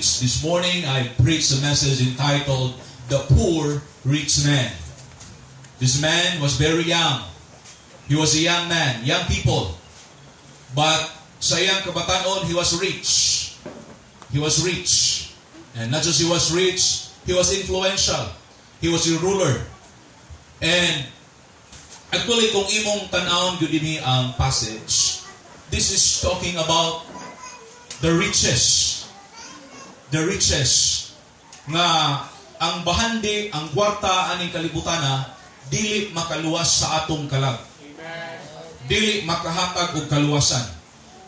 This morning, I preached a message entitled, The Poor Rich Man. This man was very young. He was a young man, young people. But sa iyang kabataon, he was rich. He was rich. And not just he was rich, he was influential. He was a ruler. And actually, kung imong tanawon gyud dinhi ang passage, this is talking about the riches. The riches nga ang bahandi, ang kwarta aning kalibutana dili makaluwas sa atong kalag. Dili makahatag og kaluwasan.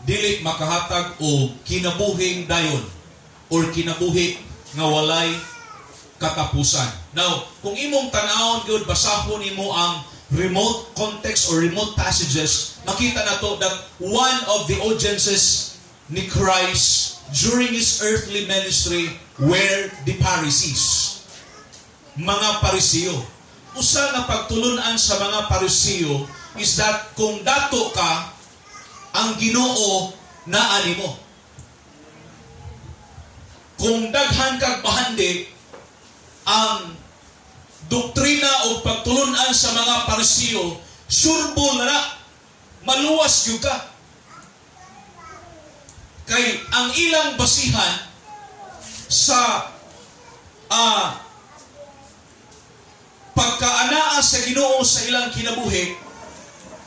Dili makahatag og kinabuhing dayon or kinabuhi nga walay katapusan. Now, kung imong tanawon gyud basahon nimo ang remote context or remote passages, makita nato that one of the audiences ni Christ during His earthly ministry were the Pharisees. Mga Pariseo. Usa nga pagtulunan sa mga Pariseo is that kung dato ka, ang Ginoo naani mo. Kung daghan kag bahandi, ang doktrina o pagtulunan sa mga Pariseo, surbol na maluwas gyud ka. Kay ang ilang basihan sa pagkaanaa sa Ginoo sa ilang kinabuhi,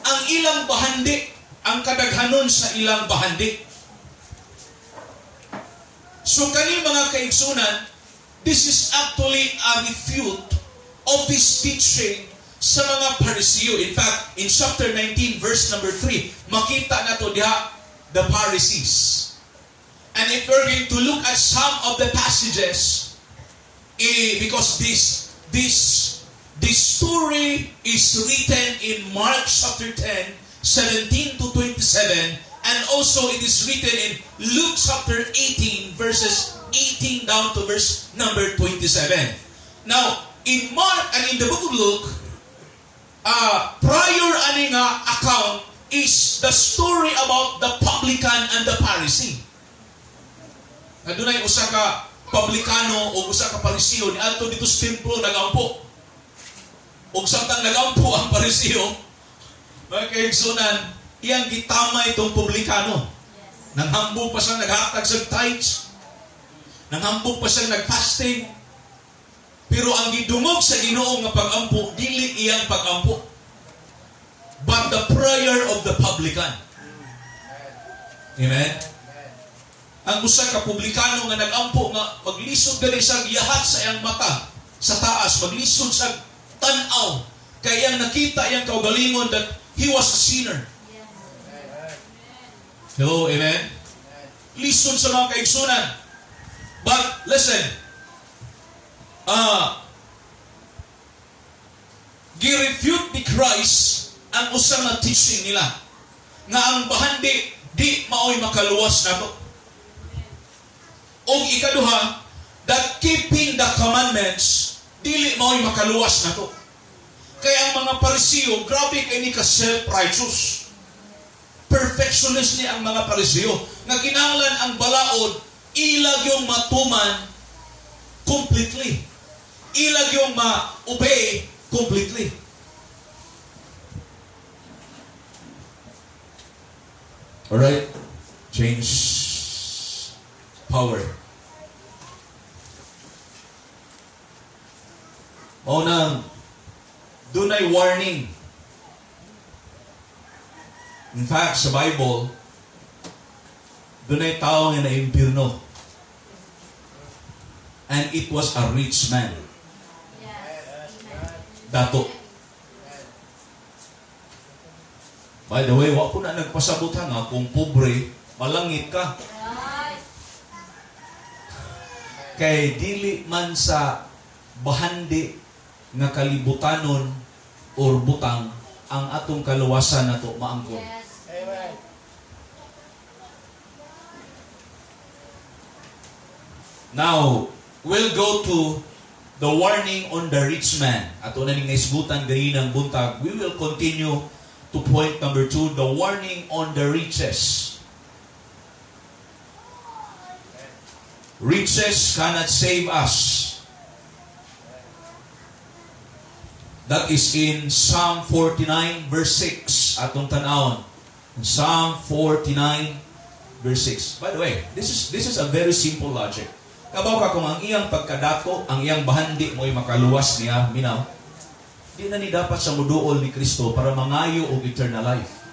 ang ilang bahandi, ang kadaghanon sa ilang bahandi. So kani mga kaigsunan, this is actually a refute of this teaching sa mga Pariseo. In fact, in chapter 19 verse number 3, makita nato diha the Pharisees. And if we're going to look at some of the passages, because this story is written in Mark chapter 10, 17 to 27, and also it is written in Luke chapter 18, verses 18 down to verse number 27. Now, in Mark and in the book of Luke, prior ani nga account is the story about the publican and the Pharisee. Adunay usa ka publikano o usa ka Pariseo ni adto dito sa templo nagampo. Og samtang nagampo ang Pariseo, mga kaigsunan, iyang gitama itong publikano. Nanghambog pa siya naghatag sa tithes. Nanghambog pa siya nagfasting. Pero ang gidungog sa Ginoo nga pagampo, dili iyang pagampo, but the prayer of the publican. Amen? Ang usa ka publikano nga nagampo nga maglisod gali sa giyahat sa iyang mata sa taas, maglisod sa tan-aw kay iyang nakita iyang kaugalingon that he was a sinner. Hello, amen? Lisod sa mga kaigsunan. But listen, gi-refute ni Christ ang usa nga teaching nila nga ang bahandi di maoy makaluwas nato. O ikaduha, that keeping the commandments, dili mao'y makaluwas na to. Kaya ang mga Pariseo, grabe kay ni ka self-righteous. Perfectionist ni ang mga Pariseo. Nga kinahanglan ang balaod, ilag yung matuman completely. Ilag yung ma-obey completely. Alright? Change power. O nang dunay warning. In fact, sa Bible, dunay tao nga na-impyerno. And it was a rich man. Dato. By the way, wa ko na nagpasabot nga kung pobre, malangit ka. Kay dili man sa bahandi nga kalibutanon or butang ang atong kaluwasan nato maangkon. Yes. Amen. Now, we'll go to the warning on the rich man. Ato na ning naisgutan gayi ng buntag. We will continue to point number 2, the warning on the riches. Riches cannot save us. That is in Psalm 49 verse 6. Atong tanawon. Psalm 49 verse 6. By the way, this is a very simple logic. Kabaw ka kung ang iyang pagkadako, ang iyang bahandi mo'y makaluwas niya, minaw, di na ni dapat sa muduol ni Kristo para mangayo og eternal life.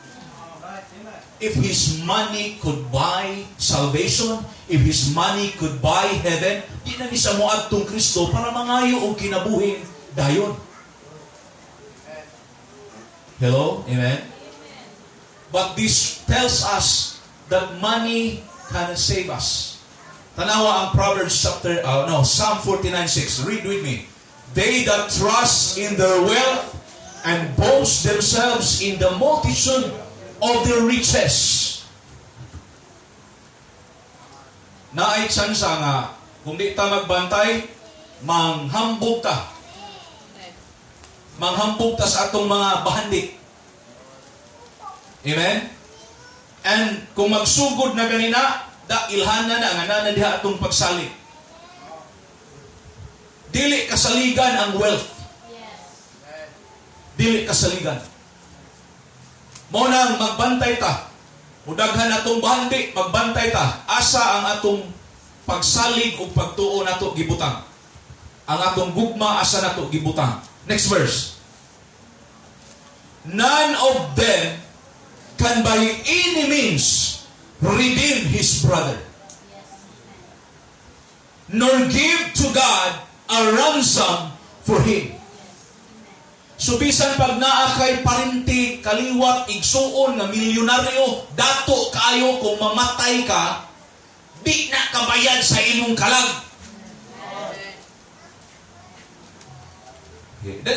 If His money could buy salvation, if His money could buy heaven, di na ni sa moadtong Kristo para mangayo og kinabuhing dayon. Hello? Amen? But this tells us that money cannot save us. Tanawa ang Proverbs Psalm 49:6. Read with me. They that trust in their wealth and boast themselves in the multitude of their riches. Naay tsansa nga, kung di ta magbantay, manghambog ta. Manghambog ta sa atong mga bahandi. Amen? And kung magsugod na ganina, da ilhana na nga na diha atong pagsalig. Dili kasaligan ang wealth. Dili kasaligan. Mo nang magbantay ta. Mudaghan atong bahandi, magbantay ta. Asa ang atong pagsalig o pagtuo nato gibutang. Ang atong gugma asa nato gibutang. Next verse. None of them can by any means redeem his brother, nor give to God a ransom for him. So bisan pag naa kay parinti, kaliwat, igsuon nga milyonaryo, dato kayo kung mamatay ka, di na kabayad sa imong kalag.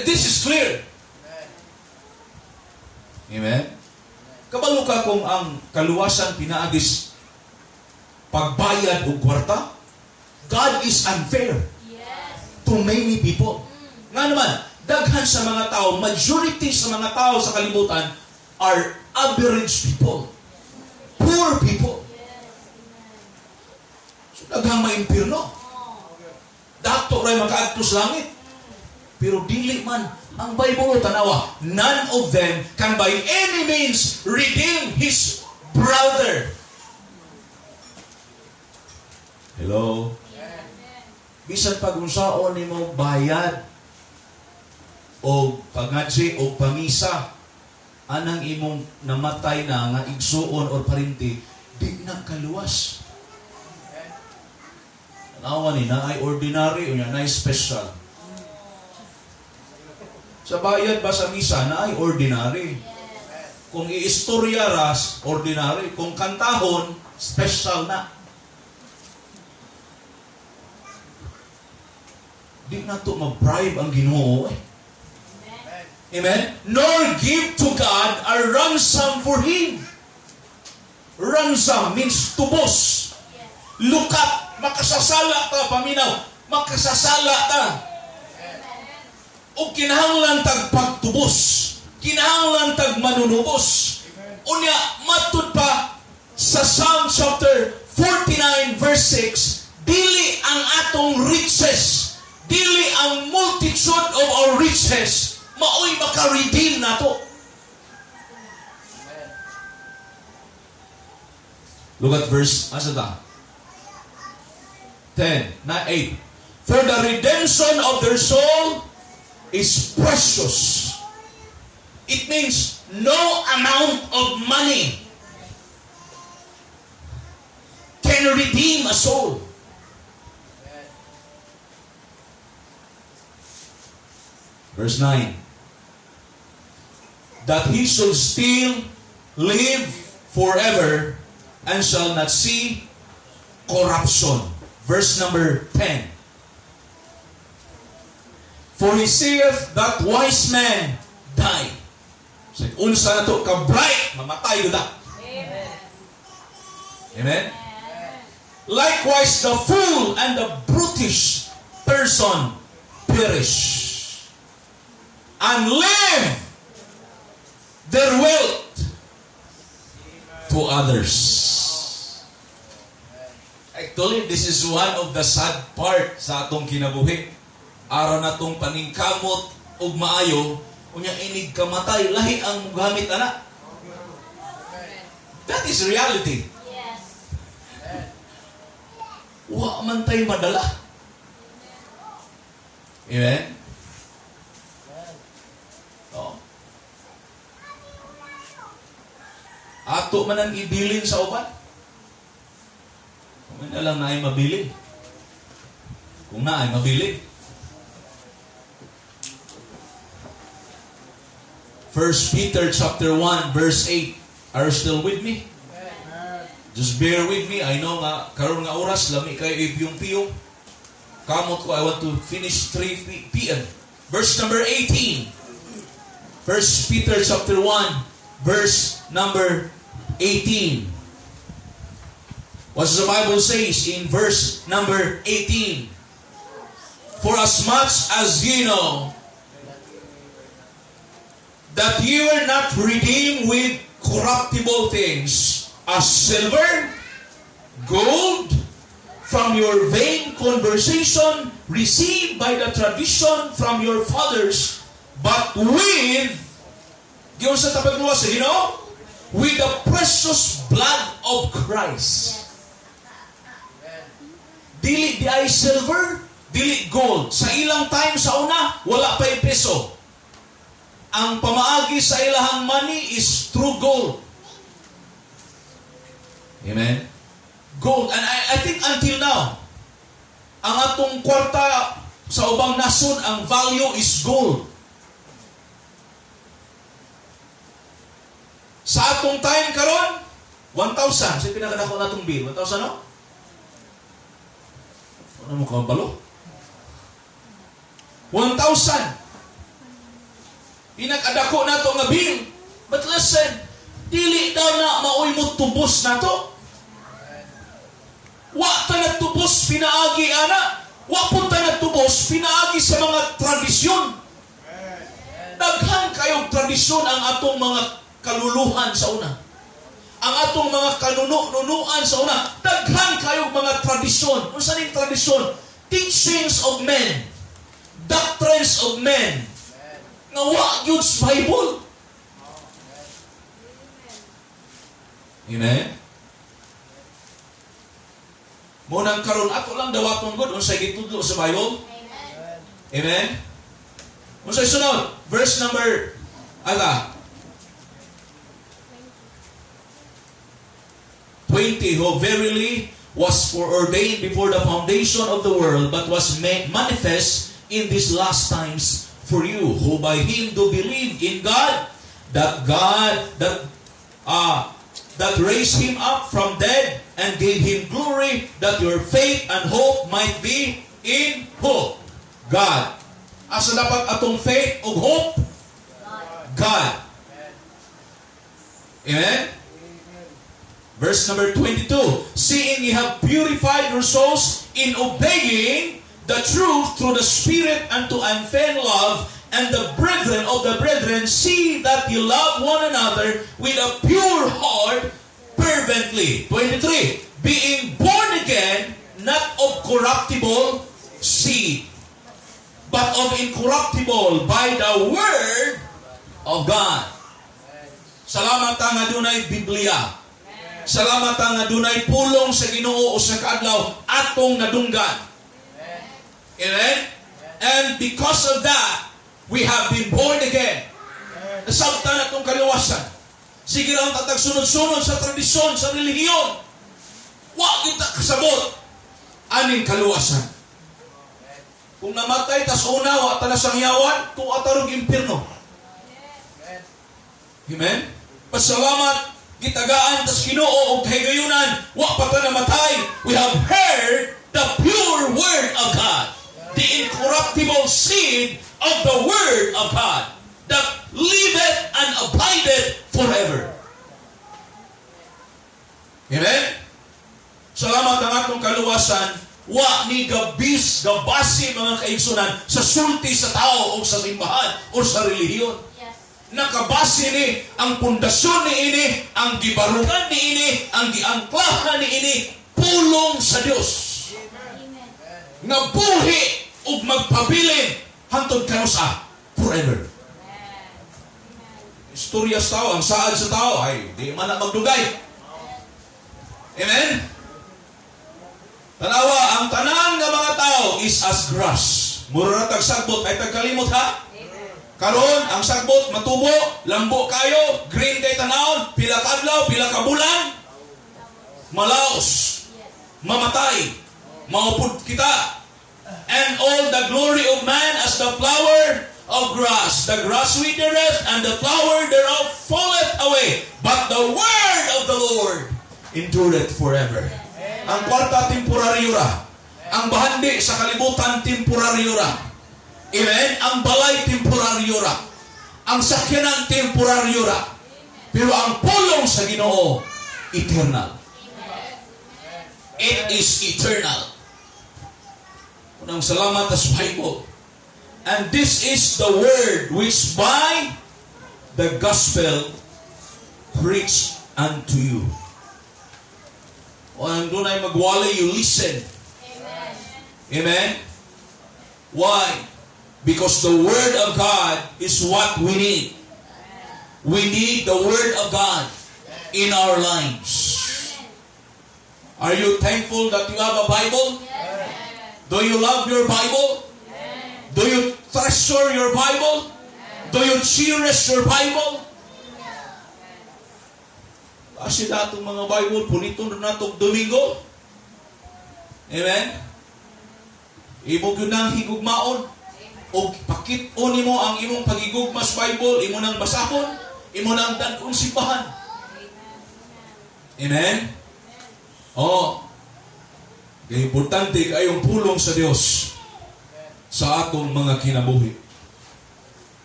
This is clear. Amen? Kabalo ka kung ang kaluwasan pinaagis pagbayad o kwarta? God is unfair to many people. Nga naman, daghan sa mga tao, majority sa mga tao sa kalibutan are average people. Poor people. So, daghang maimpirno. Dato ray makaadto sa langit. Pero dili man ang Bible tanawa, none of them can by any means redeem his brother. Hello? Bisan pag-unsaon nimo bayad o pangadji o pamisa, anang imong namatay na nga igsuon or parinti, di na kaluwas. Tanawa ni na ay ordinary o na ay special. Sa bayad ba sa misa na ay ordinary. Kung iistorya ras, ordinary. Kung kantahon, special na. Di na to mag-bribe ang Ginoo. Amen? Nor give to God a ransom for Him. Ransom means tubos. Lukat. Makasasala ta, paminaw. Makasasala ta. O kinahanglan tag pagtubos. Kinahanglan tag manunubos. Unya, matud pa sa Psalm chapter 49 verse 6, dili ang atong riches, dili ang multitude of our riches, maoy maka-redeem nato. Look at verse, asa ta? 10, na 8. For the redemption of their soul is precious. It means no amount of money can redeem a soul. Verse 9. That he should still live forever and shall not see corruption. Verse number 10. For he saith that wise man die. So, unsa na to ka-bright, mamatay yun na. Amen. Amen? Likewise, the fool and the brutish person perish and leave their wealth to others. Actually, this is one of the sad part sa atong kinabuhi. Araw na tong paningkamot ug maayo, unya inig kamatay, lahi ang gamit ana. That is reality. Yes. Wa man tay madala. Amen? Oh. Ato man ang ibilin sa uban. Kung na lang na ay mabilin. Kung na ay mabilin. 1 Peter chapter 1 verse 8. Are you still with me? Just bear with me. I know nga, karon nga oras, lami kayo ipiyong-piyong. Kamot ko, I want to finish 3 p.m. Verse number 18. 1 Peter chapter 1, verse number 18. What does the Bible says in verse number 18? For as much as ye know that ye were not redeemed with corruptible things, as silver, gold, from your vain conversation received by the tradition from your fathers, but with, giyon sa tapat mo sa Ginoo, with the precious blood of Christ. Dili di ay silver, dili gold. Sa ilang time sa una, wala pa'y peso. Ang pamaagi sa ilahang money is true gold. Amen? Gold. And I think until now, ang atong kwarta sa ubang nasod, ang value is gold. Sa atong time karon, 1,000. Sa pinakadako na atong bill. 1,000 no? Ano mo kabalo? 1,000. Pinakadako na ito nga bill. But listen, dili daw na maoy mo tubos na to. Wa ta nagtubos pinaagi ana. Wa po ta nagtubos pinaagi sa mga tradisyon. Daghan kayong tradisyon ang atong mga kaluluhan sa una. Ang atong mga kanunuan sa una. Daghan kayong mga tradisyon. Kung saan yung tradisyon? Teachings of men. Doctrines of men. Nga wa yun sa Bible. Amen? Munang karon ato lang dawaton God unsay gitudlo sa Bible. Amen? Unsay sunod? Verse number 20. Who verily was foreordained before the foundation of the world, but was made manifest in these last times for you, who by him do believe in God, that raised him up from dead and gave him glory, that your faith and hope might be in who? God. Asa dapat atong faith o hope? God. Amen? Verse number 22. Seeing ye have purified your souls in obeying the truth through the Spirit unto unfeigned love, and the brethren of the brethren see that ye love one another with a pure heart fervently. 23. Being born again, not of corruptible seed, but of incorruptible by the word of God. Salamat ang adunay Biblia. Salamat ang adunay pulong sa Ginoo o sa kaadlaw atong nadunggan. Amen? And because of that, we have been born again. Nasabtan atong kaliwasan. Sige lang tatag sunod-sunod sa tradisyon, sa relihiyon. Wa kita kasabot aning kaluwasan. Kung namatay tas unawa tanas ang yawan, tuwa tarong impierno. Amen? Pasalamat gitagaan tas Ginoo og kahigayunan, wa pa ta namatay. We have heard the pure word of God. The incorruptible seed of the Word of God that liveth and abideth forever. Amen? Salamat ang atong kaluwasan, wa ni gabasi mga kaigsunan sa sulti sa tao o sa simbahan o sa relihiyon. Yes. Nakabasi ni ang pundasyon ni ini, ang gibarugan ni ini, ang giangklahan ni ini, pulong sa Dios. Nga buhi ug magpabilin hangtod kanusa forever. Istorya sa tao, ang saad sa tao ay di man na magdugay. Amen? Tanawa, ang tanan nga mga tao is as grass. Mura na tagsagbot, ay tagkalimot ha? Karon ang sagbot, matubo, lambo kayo, green kay tanawon, pila kadlaw, pila ka bulan, malaos, mamatay, maupod kita. And all the glory of man as the flower of grass. The grass withereth, and the flower thereof falleth away. But the word of the Lord endureth forever. Ang kwarta, temporaryo ra. Ang bahandi sa kalibutan, temporaryo ra. Amen? Ang balay, temporaryo ra. Ang sakyanan, temporaryo ra. Pero ang pulong sa Ginoo, eternal. It is eternal. Unang salamat sa Bible. And this is the word which by the gospel preached unto you. O ang doon ay magwalay, you listen. Amen. Amen? Why? Because the word of God is what we need. We need the word of God in our lives. Are you thankful that you have a Bible? Do you love your Bible? Do you treasure your Bible? Do you cherish your Bible? Kasi datong mga Bible, punito na itong Domingo. Amen? Ibog yun ang higugmaon. O pakit-o nimo ang imong pagigugmas Bible, imo nang basahon, imo nang dagkong simbahan. Amen? Oh, kaya importante kayong pulong sa Diyos sa atong mga kinabuhi.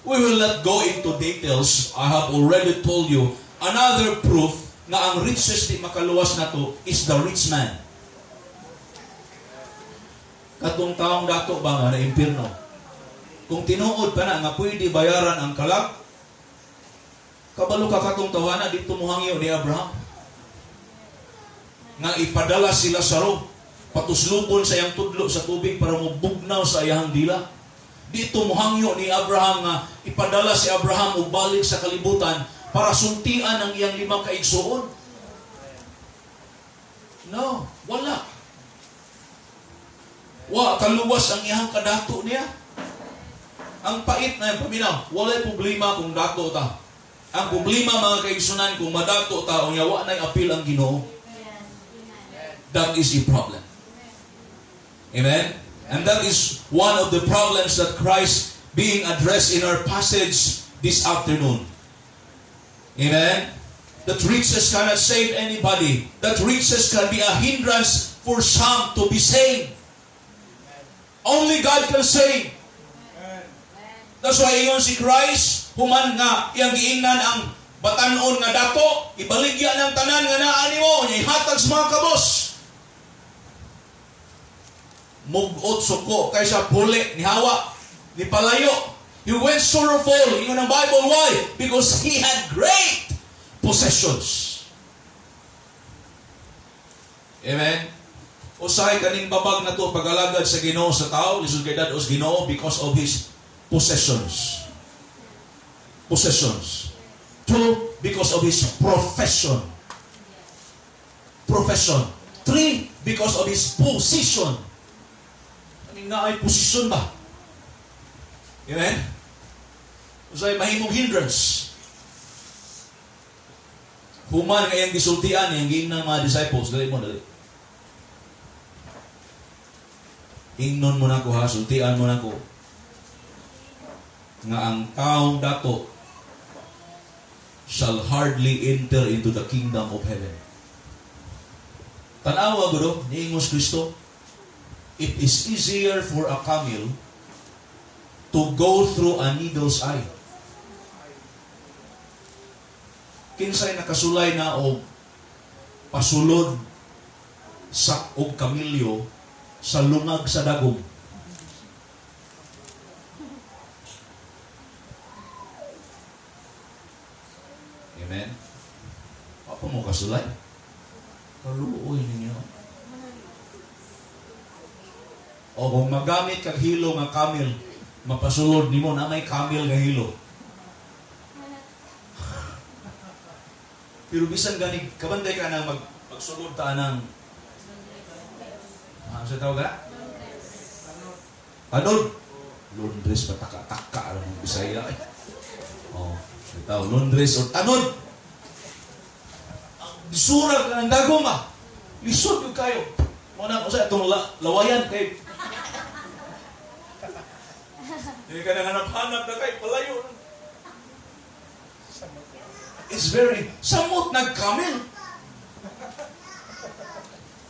We will not go into details. I have already told you another proof na ang richest di makaluwas na to is the rich man. Katong taong dato ba nga na impirno? Kung tinuod pa na nga pwede bayaran ang kalak, kabalo ka katong tawana dito muhangyo ni Abraham. Nga ipadala sila sa Ro, patuslubon sa iyang tudlo sa tubig para mubugnaw sa iyang dila. Dito muhangyo ni Abraham nga ipadala si Abraham og balik sa kalibutan para suntian ang iyang 5 kaigsuon. No, wala. Wa kaluwas ang iyang kadato niya. Ang pait na yung paminaw, walay problema kung dato ta. Ang problema mga kaigsunan kung madato ta o yawa na'y apil ang Ginoo. That is the problem. Amen? And that is one of the problems that Christ being addressed in our passage this afternoon. Amen? That riches cannot save anybody. That riches can be a hindrance for some to be saved. Only God can save. That's why ingon si Christ, human nga, iyang giingnan ang batanon nga dato, ibaligya ng tanan nga naa nimo, niya ihatag sa mga kabos. Mugot suko kaysa puli ni Hawa, ni palayo. He went sorrowful. Ingon ang Bible, why? Because he had great possessions. Amen? Usay kaning babag na to pagalagad sa Ginoo sa tao, lisod kay dados Ginoo because of his possessions. Possessions. 2, because of his profession. Profession. 3, because of his position. Kaning na ay posisyon ba? Amen? Usay mahimong hindrance. Human kayang gisultian, yung giingnan mga disciples, dali mo, dali. Ingnon mo na ko ha, sultian mo na ko. Nga ang taong dato shall hardly enter into the kingdom of heaven. Tanawa guro, ni Ingos Kristo, it is easier for a camel to go through a needle's eye. Kinsay nakasulay na og pasulod sa og kamilyo sa lungag sa dagom. Amen? Apa mo kasulay? Kaluoy ninyo. kung magamit kag hilo nga camel, mapasulod nimo na may camel nga hilo. Pero bisan gani kabantay ka na magsulod ta ng sa tawag ka? Anod? Londres pataka-taka lang ng Bisaya. Oh, ito, Londres o tanod. Surag ka ng dagong ba? Lisod yung kayo. Muna ko sa itong lawayan kay hindi ka nanganap-hanap na kayo, palayo. It's very, samot nag-camel.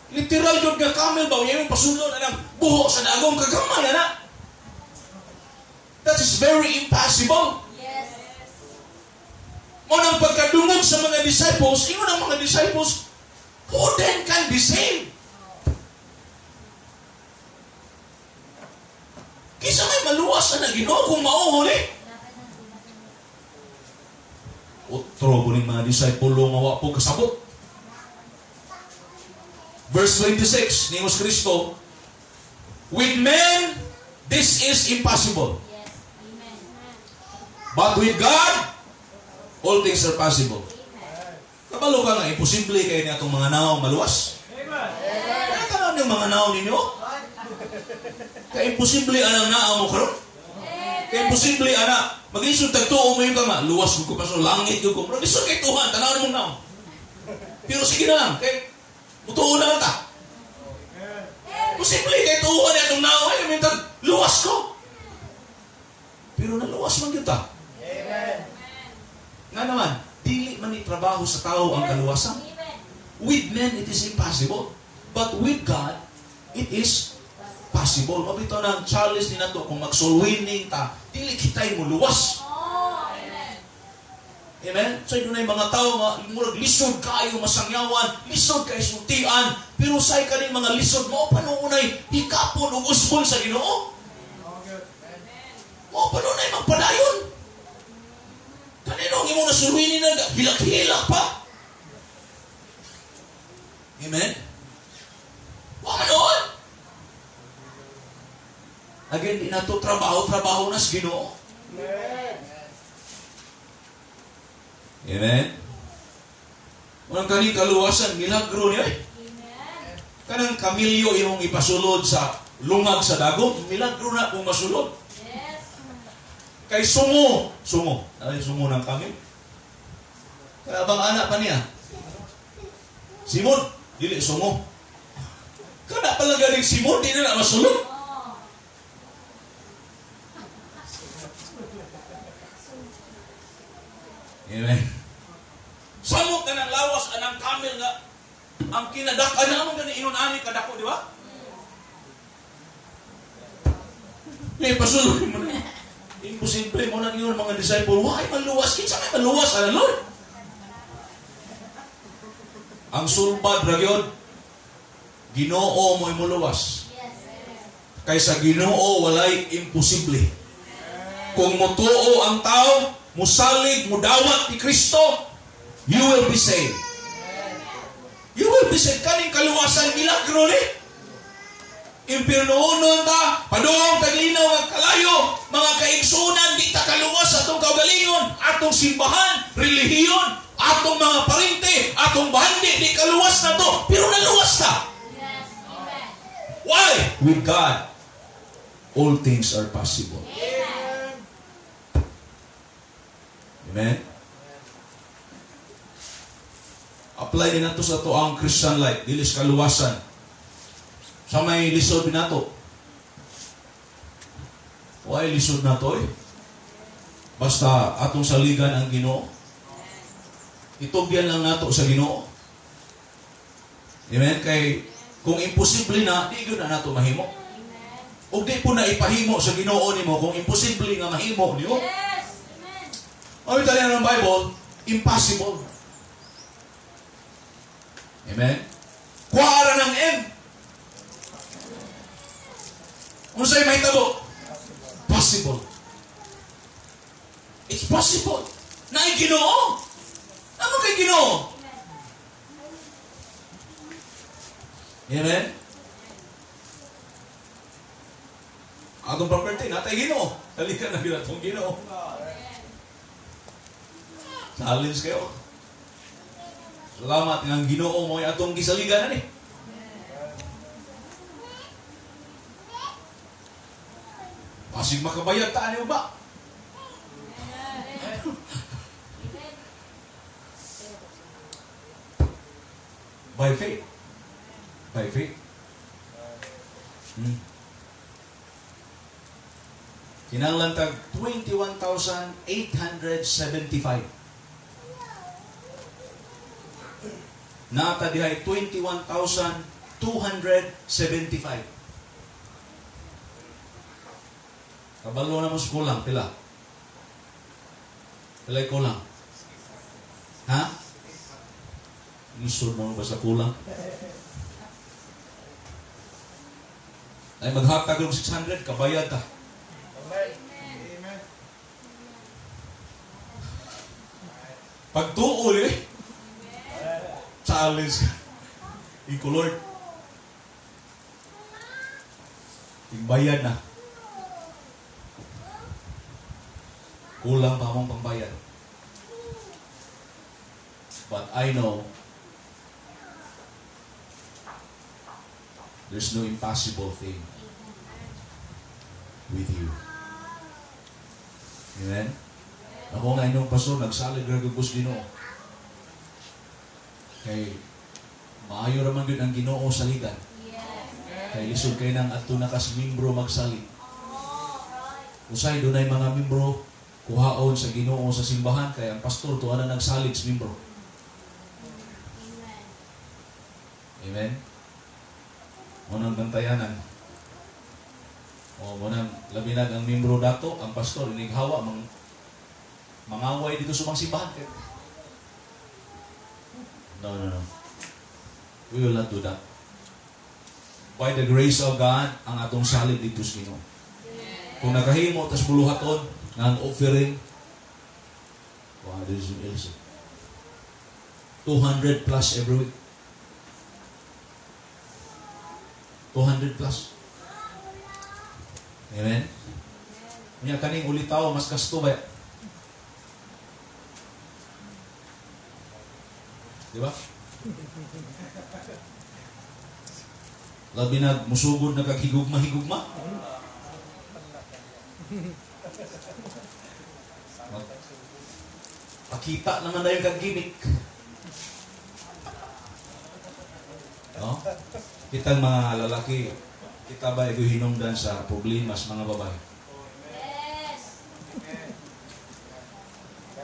Literal yun nga camel ba? Yung pasunod na ng buho sa dagong kagamay na. That is very impossible. Yes. Unang pagkadungog sa mga disciples, ingon ang mga disciples, who then can be saved? Kisa may maluwas na Ginoo kung mauhuli. Otro po ng mga disciple mawa po kasabot. Verse 26, ni Jesus Kristo, with men, this is impossible. Yes. Amen. But with God, all things are possible. Kabalo ka nga, imposible kayo niya itong mga naong maluwas. Kaya ka ng mga naong ninyo? Kaya imposible anang naa mo karon. Kaya imposible ana, mag-isod tagtuo mo yung kama, luwas ko pa so langit ko ko. Pero lisod kay Tuhan, tanaw mo naong. Pero sige na lang, kaya mutuo na lang ta. Imposible kay Tuhan niya itong naong, ay mintan, luwas ko. Pero naluwas man kita. Nga naman, dili man itrabaho sa tao ang kaluwasan. With men, it is impossible. But with God, it is possible. Mabito ng challenge ni nato kung mag-soul winning ta, dili kitay mo luwas. Amen? So, yun na yung mga tao, murag lisod kayo masangyawan, lisod kayo sultian, pero say ka rin mga lisod mo, panunay, hikapon o usbol sa Ginoo. O, panunay, magpadayon. Kanino, ang imo nasulwinin na, hilak-hilak pa. Amen? Wala noon. Again, di na ito trabaho na sa Ginoo. Amen? Unang kaning kaluwasan, milagro niya eh. Kanang kamilyo imong ipasulod sa lungag sa dagom, milagro na kung masulod. Kay sumo. Ay, sumo ng kamil. Kaya abang anak pa niya. Simon, dili sumo. Kana pala galing Simon, di na masulod. Amen. Samot na ng lawas anang kamil nga ang kinadak naman gani inunani kadako, di ba? May pasulod mo na. Imposible mo na yun mga disciple. Why maluwas? Kinsa may maluwas ana Lord? Ang sulbad ra gyud Ginoo mo imuluwas. Kaysa Ginoo walay imposible. Kung motuo ang tao, musalig, mudawat ni Kristo, you will be saved. You will be saved. Kaning kaluwasan, milagro ni. Impirno-unon ta, padung taglinaw ang kalayo, mga kaigsunan, di ta kaluwas atong kaugalingon, atong simbahan, relihiyon, atong mga parinte, atong bandi, di kaluwas na to, pero naluwas ta. Yes. Amen. Why? With God, all things are possible. Amen? Apply din nato sa to ang Christian life. Dilis kaluwasan. Sa may lisod din nato. Why lisod na to eh? Basta atong saligan ang Ginoo. Itugyan lang nato sa Ginoo. Amen? Kay kung imposible na, di yun na nato mahimo. O di po na ipahimo sa Ginoo nimo kung imposible nga mahimo niyo. Ang Italiano ng Bible, impossible. Amen? Kuwara ng M. Kung sa'yo may tabo, possible. It's possible. Na ay Ginoo. Ano kay Ginoo? Amen? atong property, natay Ginoo. Halika na gid atong Ginoo. Challenge kayo. Salamat nga ang Ginoo mo atong gisaligan ani. Pasig makabayad ta ani ba? By faith. By faith. Kinahanglan tag 21,875. Nata dihay 21,275. Kabalo na mo sa kulang, pila? Pila'y kulang? Ha? Isod mo ba sa kulang? Ay maghatag ng 600, kabayad ta. Pagtuol eh. Challenge. Iko Lord. Tingbayad na. Kulang pa mong pangbayad. But I know there's no impossible thing with you. Amen? Ako nga inyong pastor, nagsalig ragagos Ginoo. Kay maayo raman yun ang Ginoo sa ligan. Kay lisod kayo ng ato na kas membro magsalig. Usay doon ay mga membro kuhaon sa Ginoo sa simbahan, kaya ang pastor tuwa na nagsalig sa membro. Amen? Munang bantayanan. O munang labinag ang membro dato, ang pastor, inighawa, mangaway dito sa mga simbahan. No. We will not do that. By the grace of God, ang atong salig dito sa Ginoo. Kung nakahimo, tas buluhaton, nga ang offering, wow, this is amazing. 200 plus every week. 200 plus. Amen? Kanya kaning ulitaw, mas kasto ba? Di ba? Labi na musugod na kaghigugma-higugma. Pakita naman na yung kag-gimmick. No? Kitang mga lalaki, kita ba ito hinungdan sa problema sa mga babae? Yes.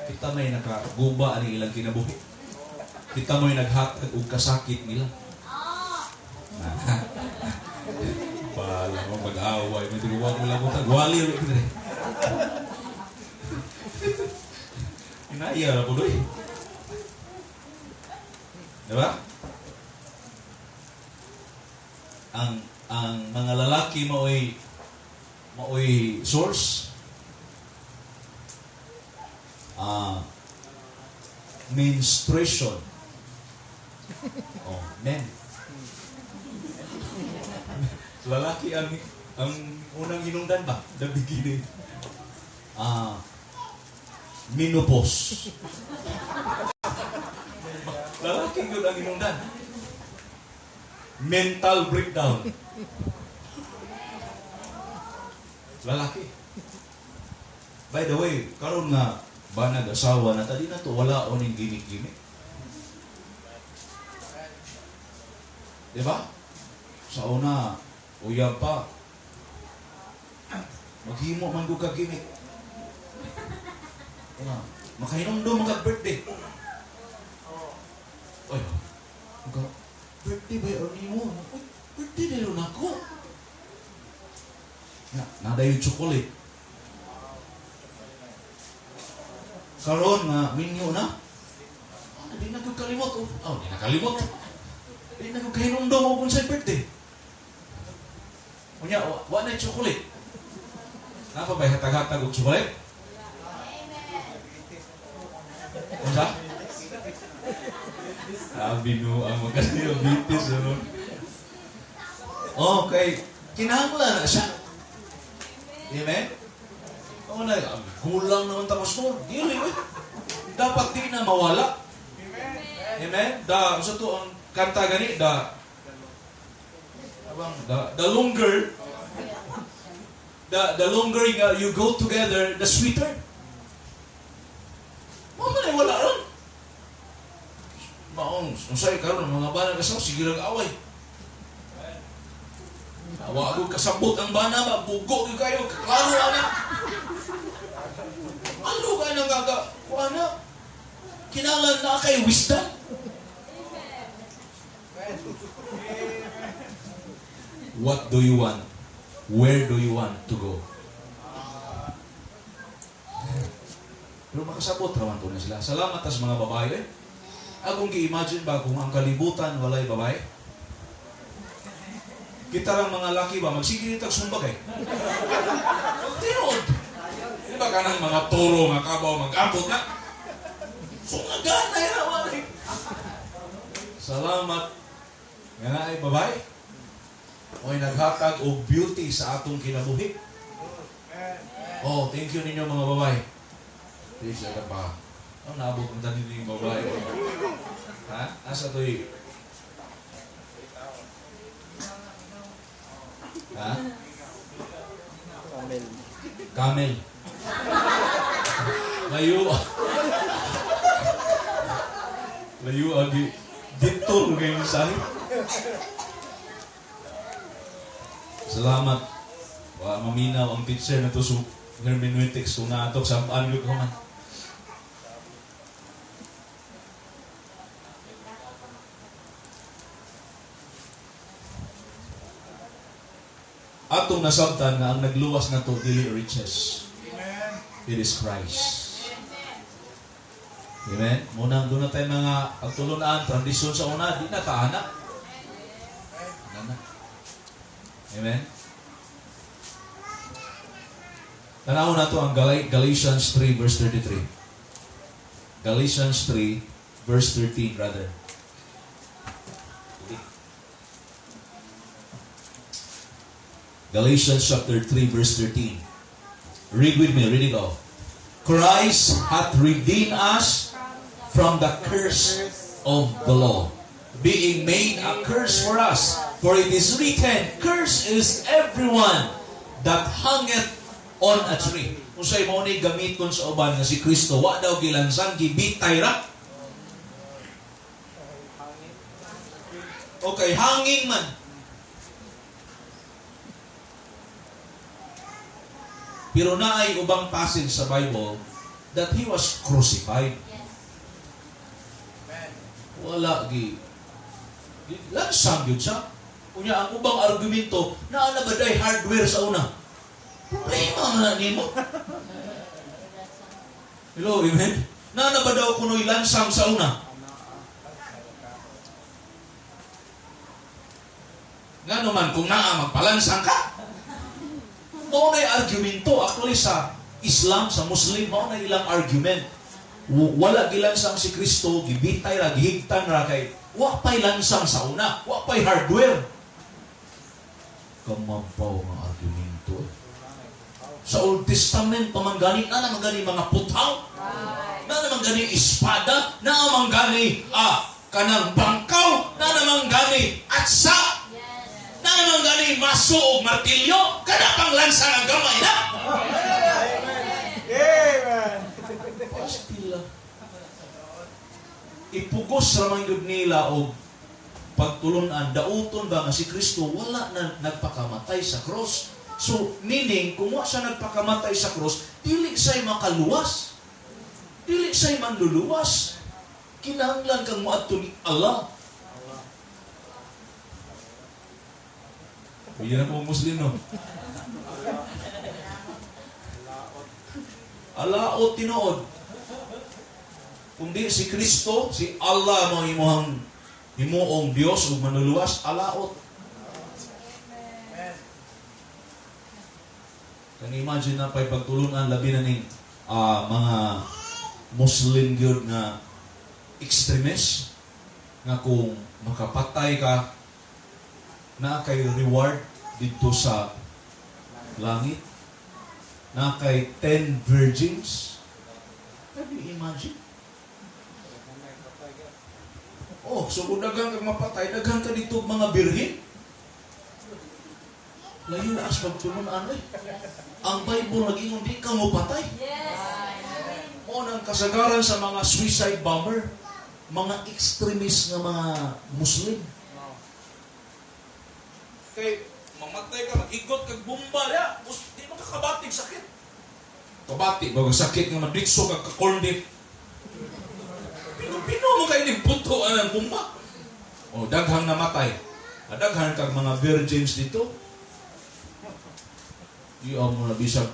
Kita may nakaguba ang ilang kinabuhi. Kita may naghatag o kasakit nila. Pala mo mag-away, may tinuwa mo lang mo tagwali rin ito rin. Inaya na po doon. Diba? Ang mga lalaki maoy source menstruation. Oh, men. Lalaki ang unang hinungdan ba? The beginning. Menopause. Lalaki yun ang hinungdan. Mental breakdown. Lalaki. By the way, karon nga ba nag-asawa na tadi na to, wala o ning gimmick-gimmick. Diba? Sa una, uyab pa. Maghimo man ko ka gimmick. Makahinomdom mga birthday. Oy, birthday ba yun mo? Birthday na yun ako. Nada yung chocolate. Karon nga, minyo na. Di na ko kalimot. Di na kalimot. Di na ko kahinomdom ako kung sa'y birthday. Kunya, wala na chocolate. Napa ba hatag-hatag og chocolate? Unsa? Binu ang magka-diabetes ano. Okay, kinahanglan na siya. Amen? Oo na, gulang naman tapos mo. Dili, eh. Dapat di na mawala. Amen? Sa to ang kanta gani, the longer you go together, the sweeter. Mamay wala ron. Maong, usay karon mga bana kasaw, sige lang away. Awag kasabot ang bana ba, bugo kayo, klaro ana. Ano ka nang kuana? Kinahanglan na kay wisdom. What do you want? Where do you want to go? Pero makasabot raman po na sila. Salamat sa mga babae. Akong gi-imagine ba kung ang kalibutan walay babae? Kita lang mga laki ba, magsigilitag sumbag eh. Tinod. Di ba ka ng mga toro, mga kabaw, mag-abot na? Sungagan na yaman eh. Salamat. Nga na ay babae. O'y naghatag o beauty sa atong kinabuhi. Oh, thank you ninyo mga babae. Please, ka pa. Ang naabot ng tanin ng babae. Ha? Asa to'y? Ha? Camel. Layo. Layo agi. Dito ngayon sa'yo. Salamat. Maminaw ang teacher na to sa hermeneutics kung naatok sa anyo ko man. Atong nasabtan na ang nagluwas na to dili riches. It is Christ. Amen? Muna, doon na tayo mga pagtulunan, tradisyon sa una, di na tahanak. Amen? Tanaw na to ang Galatians 3 verse 33. Galatians 3 verse 13 rather. Galatians chapter 3 verse 13. Read with me, read it off. Christ hath redeemed us from the curse of the law, being made a curse for us. For it is written, cursed is everyone that hangeth on a tree. Kung sa'yo mo ni gamiton sa uban nga si Kristo, wa daw gilansang, gibitay ra. Okay, hanging man. Pero naay ubang passage sa Bible that He was crucified. Wala lansang yun siya. Kunya ang ubang argumento na ba day hardware sa una. Problema man nimo. Hello, amen. Na ba daw kuno'y lansang sa una? Nga naman kung naa magpalansang ka. Mao na'y argumento actually sa Islam, sa Muslim, mao na ilang argument. Wala gilansang si Kristo, gibitay ra, gihigtan ra kay wa pay lansang sa una, wa pay hardware. Kamampaw nga argumento. Sa Old Testament, pamangani, na naman gani mga putaw, na naman gani espada, na naman gani kanang bangkaw, na naman gani atsa, na naman gani maso o martilyo, kada pang lansa ng gamay na. Amen. Pastila. Ipugos ramang yun nila o pagtulunan, dauton ba nga si Kristo wala na nagpakamatay sa cross. So, meaning, kung wala siya nagpakamatay sa cross, dili siya'y makaluwas. Dili siya'y manluluwas. Kinahanglan kang maadto ni Allah. Yan ang mga Muslim, no? Alaot tinuod. Kung di si Kristo, si Allah mo himuong Diyos o manuluwas, alaot. Kung imagine na pa'y pagtulunan, labi na ning mga Muslim yun na extremist, nga kung makapatay ka, na kay reward dito sa langit. na kay 10 virgins. Can you imagine? Oh, so kung daghang kang mapatay, daghang ka dito mga birhin. Layo na as pagtulunan eh. Ang Bible nag-ingon, di ka mo patay. Yes. O nang kasagaran sa mga suicide bomber, mga extremist nga mga Muslim. Kay mamatay ka, mag-igot kag bomba ya, di makakabating sakit. Kabati, bago sakit nga madritso kag ka-corned. Pino mo kayo ni buto ang bomba. O daghang namatay. Daghang kag mga virgins dito. Di mo na bisag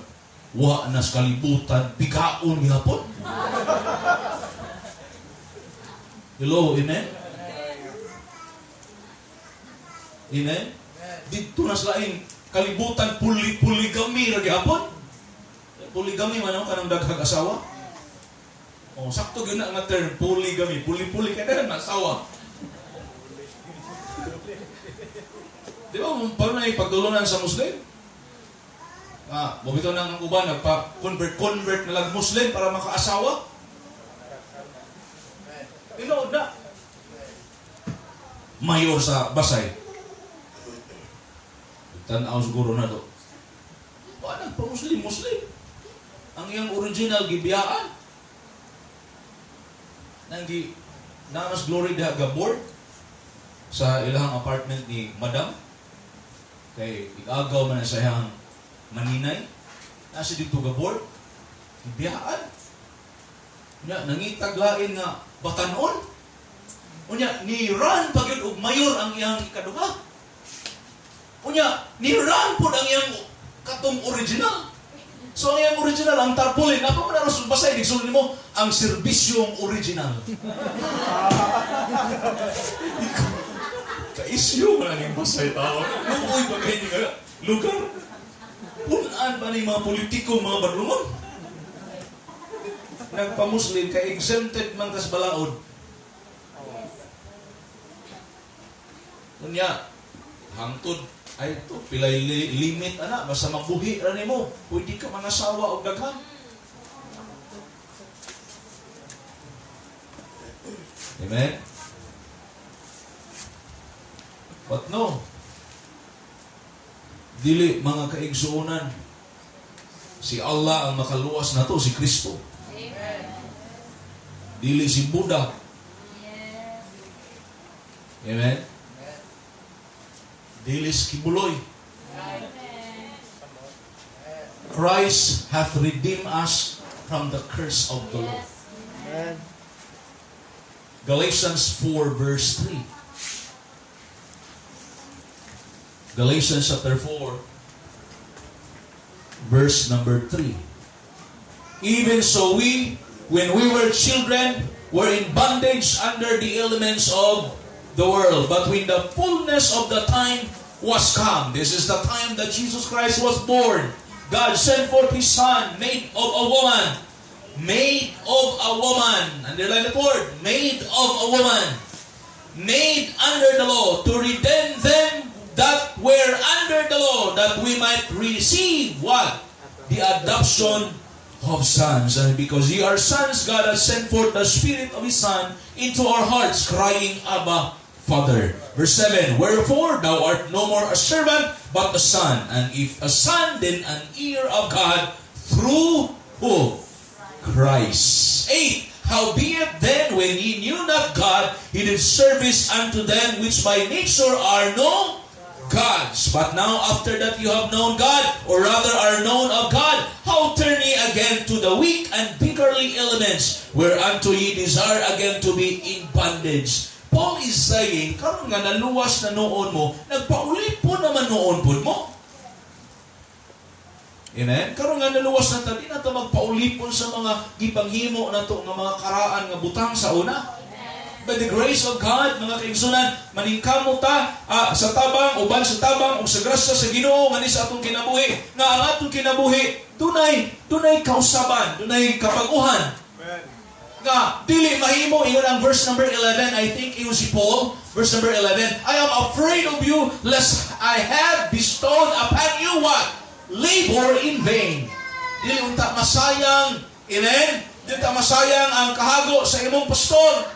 wa na sa kalibutan, bigaon gihapon. Hello, amen? Amen? Dito na sa laing kalibutan, poligami ra gihapon. Poligami man ka ng daghang asawa. Oh, sakto gyud na nga term, poligami. Puli-puli ka na asawa. Di ba, paano na ipagtulunan sa Muslim? Bumito nang ang uban, nagpa-convert na lang Muslim para makaasawa. Tinood na. Mayor sa Basay. Tanaw siguro na to. Paano pa-Muslim? Ang iyang original gibiyaan. Nanggi namas glory da gabor sa ilang apartment ni Madam. Kay igagaw man sa iyang maninay, nasa dito gabor, biyaan. Unya, nangitaglain nga batanon. Unya, ni-run pagyud og mayor ang iyang ikaduha. Unya, ni-run po ang iyang katong original. So, ang iyang original, ang tarpaulin, napo mo na rin basay, nagsulun mo, ang serbisyong original. Ka-isyo mo na ning basay tao. Luoy ba kayo nga lugar? Punan ba ni mga politiko, mga barlungon? Nagpa-Muslim, ka-exempted man kas balaod. Kunya, hangtod, ay ito, pilay limit, ana, basta mabuhi rin mo. Pwede ka manasawa o daghan. Amen? But no, dili mga kaigsuonan. Si Allah ang makaluwas na to, si Kristo. Amen. Dili si Buddha. Yes. Amen? Dili si Kibuloy. Amen. Christ hath redeemed us from the curse of the law. Yes. Amen. Galatians 4 verse 3. Galatians chapter 4 verse number 3. Even so we, when we were children, were in bondage under the elements of the world. But when the fullness of the time was come, this is the time that Jesus Christ was born, God sent forth His Son, made of a woman. Made of a woman. Underline the word. Made of a woman. Made under the law to redeem them that were under the law, that we might receive what? The adoption of sons. And because ye are sons, God has sent forth the Spirit of His Son into our hearts, crying, Abba, Father. Verse 7, wherefore thou art no more a servant, but a son. And if a son, then an heir of God through who? Christ. 8, howbeit then, when ye knew not God, ye did service unto them which by nature are no gods. But now after that you have known God, or rather are known of God, how turn ye again to the weak and beggarly elements, whereunto ye desire again to be in bondage. Paul is saying, karon nga naluwas na noon mo, nagpaulit po naman noon po mo. Amen? Karon nga naluwas na ta, di na ta magpaulipon sa mga gipanghimo na to, nga mga karaan nga butang sa una. By the grace of God, mga kaigsunan, maningkamo ta sa tabang, uban sa tabang, o sa grasya sa Ginoo nga ni sa atong kinabuhi. Nga ang atong kinabuhi, dunay kausaban, dunay kapaguhan. Nga, dili mahimo, iyon ang verse number 11, I think it was si Paul, verse number 11, I am afraid of you, lest I have bestowed upon you what? Labor in vain. Dili unta masayang, amen? Dili unta masayang ang kahago sa imong pastor.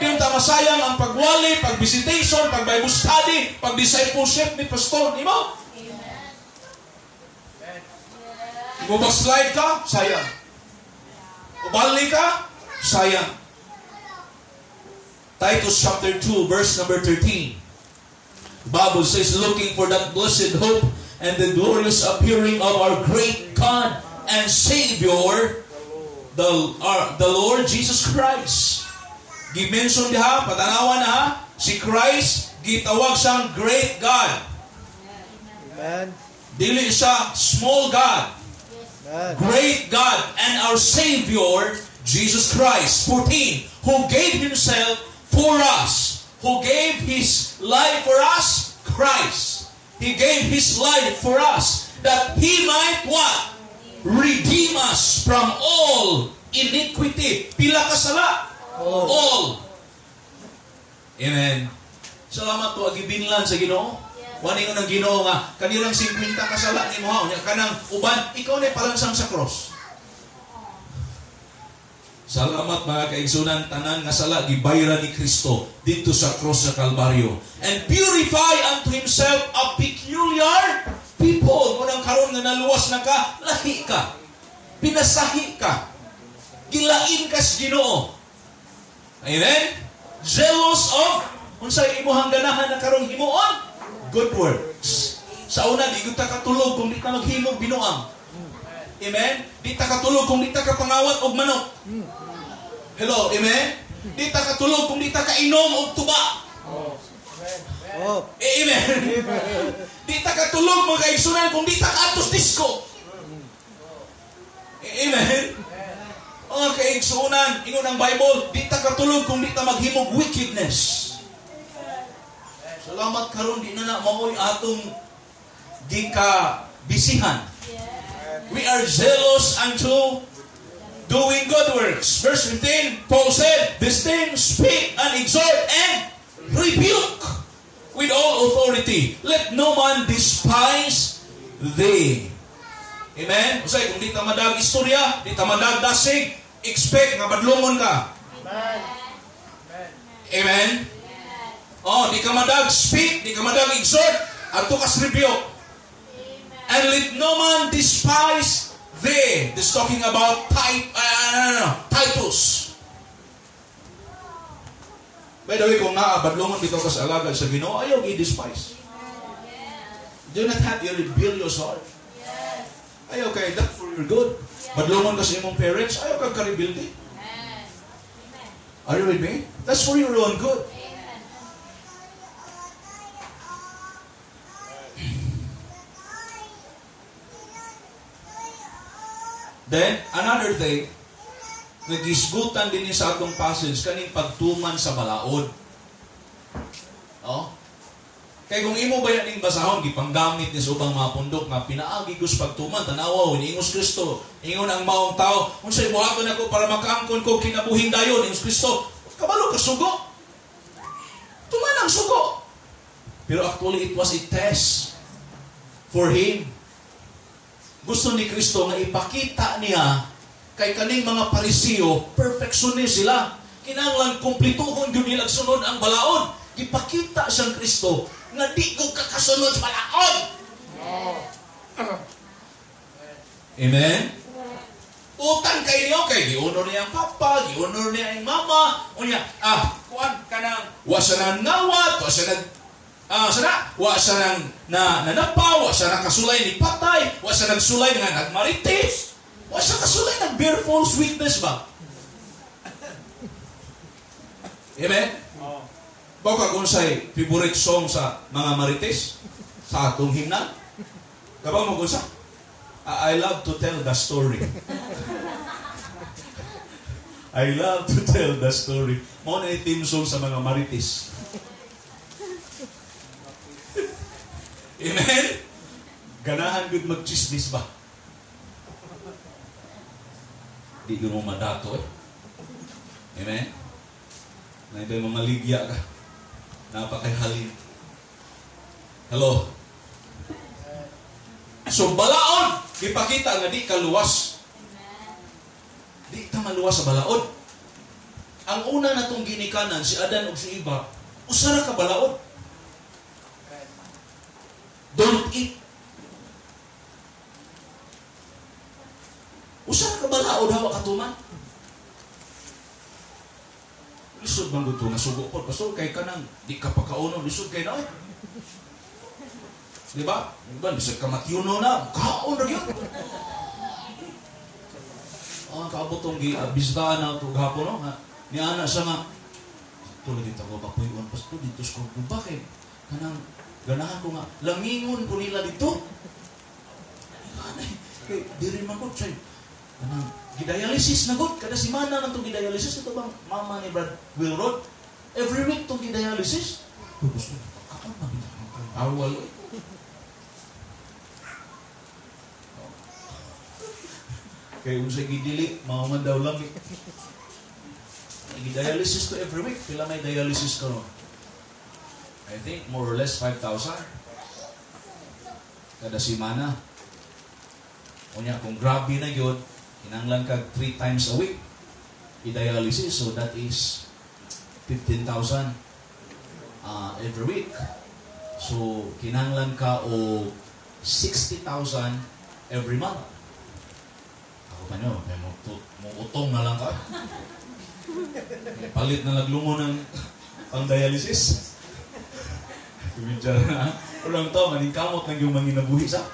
Dili unta masayang ang pagwali, pag-visitation, pag-Bible study, pag-discipleship ni pastor. Di mo? Kung backslide ka, sayang. Ubali ka, sayang. Titus chapter 2, verse number 13. The Bible says, looking for that blessed hope and the glorious appearing of our great God and Savior, the Lord Jesus Christ. Gi-mention diha, patanawan na ha, si Christ, gitawag siyang great God. Amen. Dili siya small God. Amen. Great God and our Savior, Jesus Christ. 14, who gave Himself for us. Who gave His life for us? Christ. He gave His life for us, that He might what? Redeem us from all iniquity. Pila kasala? All. Amen. Salamat po agibinlan sa Ginoo. Wani ko ng Ginoo nga kanirang 50 kasala ni mo nya kanang uban ikaw na palansang sa cross. Salamat mga kaigsunan, tanan nga sala gibayra ni Kristo dito sa cross sa Kalbaryo. And purify unto Himself a peculiar people. Munang karon nga naluwas na ka, lahi ka. Pinasahi ka. Gilain ka sa Ginoo. Amen? Zealous of, unsay imuhang ganahan na karong himuon? Good works. Sa una, di kita katulog kung di ta maghimog binuang. Amen? Di ta katulog kung di ta kapangawat og manok. Hello, amen? Di ta katulog kung di ta kainom og tuba. Oh. Amen? Di ta katulog mga kaigsunan kung di ta kaatos disco. Amen? Mga kaigsunan, ingon ang Bible, di ta katulog kung di ta maghimog wickedness. Salamat karon di na maoy atong di ka bisihan. We are zealous unto doing good works. Verse 15, Paul said, this thing speak and exhort and rebuke with all authority. Let no man despise thee. Amen? Usay, kung di ta madag istorya, di ta madag dasig, expect nga badlongon ka. Amen? Oh, di ka madag speak, di ka madag exhort, ato kas rebuke. And let no man despise thee. This talking about Titus. By the way, kung naabadlongon bitaw ka sa alagad sa Ginoo, ayaw i-despise. Do not have your rebellious heart. Ayaw kay that for your good. Badlongon ka sa imong parents, ayaw kang ka-rebelde. Are you with me? That's for your own good. Then, another thing, nagisgutan din sa atong passage, kaning pagtuman sa balaod. Oh? Kaya kung imo ba yan yung basahon, gipanggamit ni sa ubang mga pundok nga pinaagi ko sa pagtuman, tanawaw, niingos Kristo, ingon ang maong tao, kung sa'y buhaton ako para makaangkon ko kinabuhing dayon, ingos Kristo, kabalo ka sugo. Tuman ang sugo. Pero actually, it was a test for him. Gusto ni Kristo nga ipakita niya kay kaning mga Parisiyo, perfectionist sila. Kinahanglan kumplituhon yun nilang sunod ang balaod. Ipakita siyang Kristo nga di ko kakasunod sa balaod. Amen? Utang kay niyo, kay giunor niya ang papa, giunor niya ang mama, unya, kuan kanang, wa siya nang ngawat, wa siya nang wa siya nang nanapaw, wa siya nang kasulay ni patay, wa siya nang sulay nga nagmarites, wa siya kasulay ng bear false witness ba? Amen? Baka kung sa'y favorite song sa mga marites, sa atong himna, kapag mo kung sa, I love to tell the story. I love to tell the story. Mo na yung theme song sa mga marites. Amen? Ganahan good mag-chismis ba? Di ko mo madato eh. Amen? Na ito'y mga ligya ka. Napakahalin. Hello? So, balaon, ipakita nga di kaluwas ka maluwas sa balaod. Ang una natong ginikanan, si Adan ug si Eva, usara ka balaod. Don't eat. Usara ka balaod, hawa katuman. Lisod man gusto, nasugo po. Pastor, kay ka nang, di ka pa kauno, lisod kay na. Di ba? Diba, lisod ka makyuno na, kaon na yun. Kaabot tong bistaan na ito gahapon, no? Ni Ana siya nga, tulad dito ko, bakuyon, Pastor, dito ko, bakit? Kanang, ganahan ko nga, lamingon ko nila dito. Kay, di rin man ko, say, kanang, gidialysis na god, kada simana lang itong gidialysis. Ito bang mama ni Brad Wilrod? Every week itong gidialysis. Gusto, kakang magiging awal. Kaya kung sa gidili, maungan daw lang. Gidialysis to every week. Pila may dialysis ka no? I think more or less 5,000. Kada simana. Kunya, kung grabe na yun, kinanglan ka 3 times a week i-dialysis, so that is 15,000 every week. So, kinanglan ka o 60,000 every month. Ako pa nyo, may utong na lang ka. Palit na naglungo ng pang-dialysis. Kumidya na. Ulang to, maningkamot ng yung manginabuhi sa.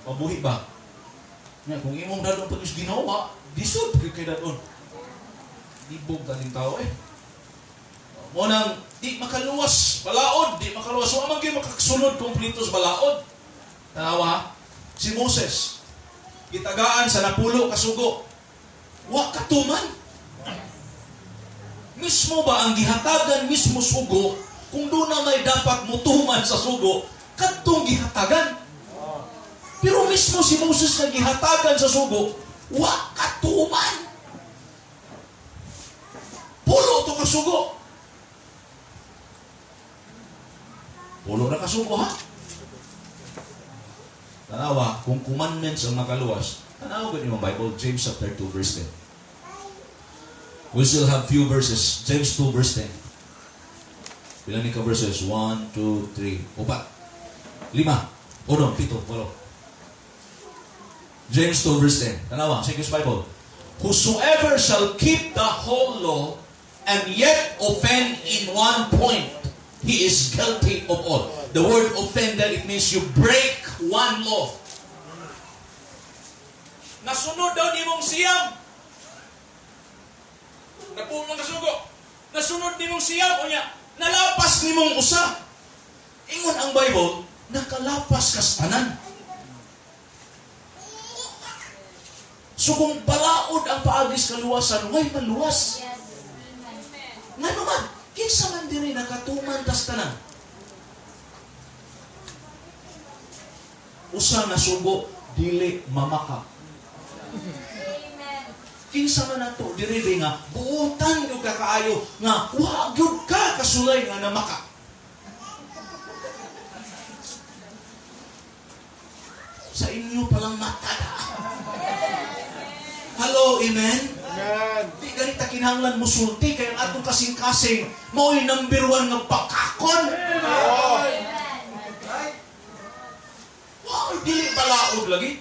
Mabuhi ba? Kung imong dadong pag ginawa, disod kay dadon. Dibog daling tao eh. Munang di makaluwas, balaod, di makaluwas. So amang gyud makakasunod kompleto sa balaod. Tanawa, si Moses gitagaan sa napulo kasugo. Wa katuman. Mismo ba ang gihatagan mismo sugo kung doon na may dapat mutuman sa sugo, kadtong gihatagan. Pero mismo si Moses na gihatagan sa sugo, wa katuman. Pulo to kasugo. Pulo na kasugo ha? Tanawa, kung commandments ang makaluwas, tanawa ba niyo ang Bible? James chapter 2 verse 10. We still have few verses. James 2 verse 10. Bilang ni ka verses? 1, 2, 3, 4, 5, 6, 7, 8. James 2 verse 10. Tanawa, sa English Bible. Whosoever shall keep the whole law and yet offend in one point, he is guilty of all. The word offend there, it means you break one law. Nasunod daw ni mong siyam. Napulong kasugo. Nasunod ni mong siyam. O niya, nalapas ni mong usa. Ingon ang Bible, nakalapas ka sa tanan. So kung balaod ang paagis kaluwasan, way maluwas. Yes. Nga naman, kinsa man diri nakatuman tas tanan. Usa na sugo, dili mamaka. Amen. Kinsa man nato diri nga buutan yung kakaayo nga wa gyud ka kasulay nga namaka. Sa inyo palang mata na. Hello, amen? Amen. Di ganita kinahanglan musulti kay ang atong kasing-kasing mao'y number 1 nga pakakon. Wow, dili balaod lagi.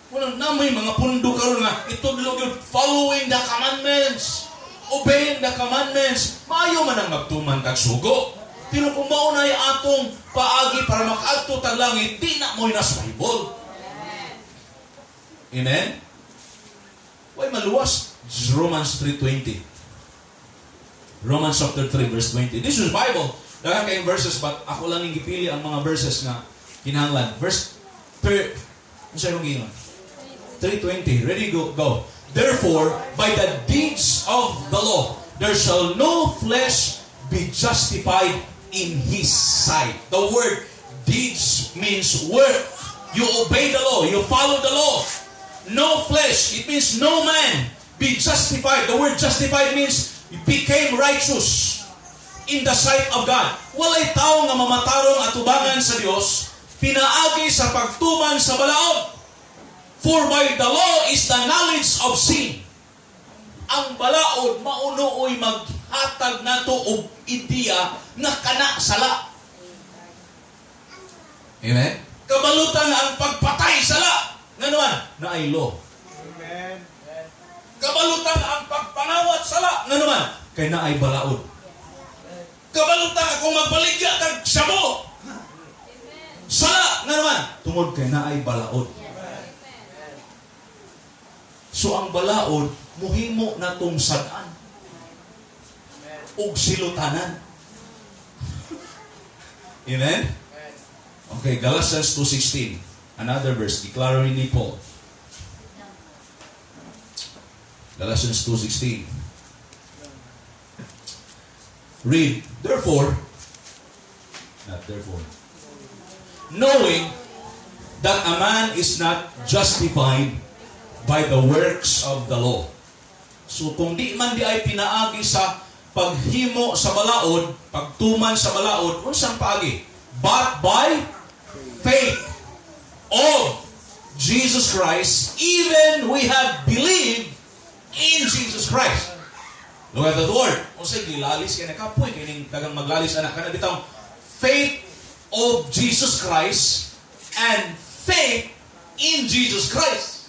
Walang namoy mga pundo karon nga itudlo gyud following the commandments, obeying the commandments. Maayo man ang magtuman kag sugo. Pero kung mao na atong paagi para makaadto tag langit, di na mo'y nas Bible. Amen? Why maluwas? This is Romans 3:20. Romans chapter 3 verse 20. This is Bible. Daghang kayong verses but ako lang yung gipili ang mga verses nga kinahanglan. Verse 3. Ano siya yung gingon? 3:20. Ready? Go. Therefore, by the deeds of the law, there shall no flesh be justified in His sight. The word deeds means work. You obey the law. You follow the law. No flesh. It means no man be justified. The word justified means you became righteous in the sight of God. Walay tao nga mamatarong atubangan sa Dios, pinaagi sa pagtuman sa balaod. For by the law is the knowledge of sin. ang balaod maunoy maghatag nato og ideya nga kana sala. Amen. Kabalutan nga ang pagpatay sala nganuan naay law. Amen. Kabalutan nga ang pagpanawat sala nganuan kay naay balaod. Kabalutan nga kung magbaligya kag sabo sala nganuan tungod kay naay balaod. So ang balaod muhimo natong sad-an ug silutanan. Amen? Okay, Galatians 2:16. Another verse, declaring ni Paul. Galatians 2:16. Read, therefore, knowing that a man is not justified by the works of the law. So kung di man di ay pinaagi sa paghimo sa balaod, pagtuman sa balaod, unsang paagi? But by faith of Jesus Christ, even we have believed in Jesus Christ. Look at the word. Unsay gilalis kay nakapoy kining dagang maglalis anak kana bitaw faith of Jesus Christ and faith in Jesus Christ.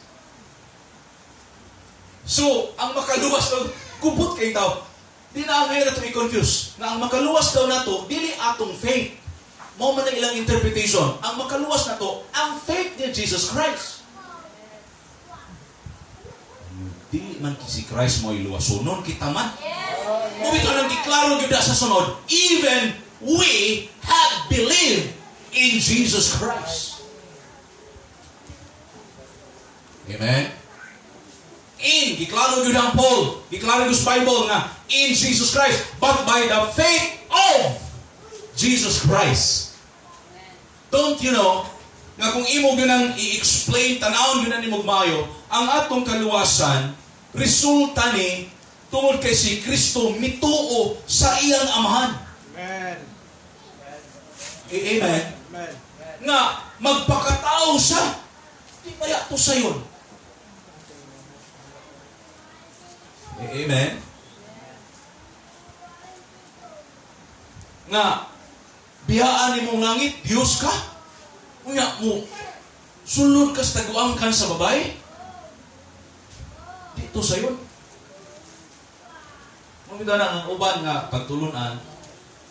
So, ang makaluwas daw, kubot kay tao, di na ang ngayon nato i-confuse, na ang makaluwas daw nato, dili atong faith. Mao man ang ilang interpretation. Ang makaluwas nato, ang faith ni Jesus Christ. Dili man si Christ mo iluwasonon, kita man. Mubito nang diklaro gyud sa sunod, even we have believed in Jesus Christ. Amen? Giklaro yun ang Paul, giklaro yun sa Bible na in Jesus Christ, but by the faith of Jesus Christ. Don't you know, nga kung imo yun ang i-explain, tanawon yun ang imog maayo, ang atong kaluwasan, resulta ni, tungod kay si Kristo, mituo sa iyang amahan. Amen. Amen. Amen. Nga, magpakatao siya, di kaya to sa yun. Amen. Nga, biyaan ni mong langit, Diyos ka. Unya mo, sulod ka sa taguangkan sa babae. Dito sa yun. Mamita na ang uban nga pagtulunan,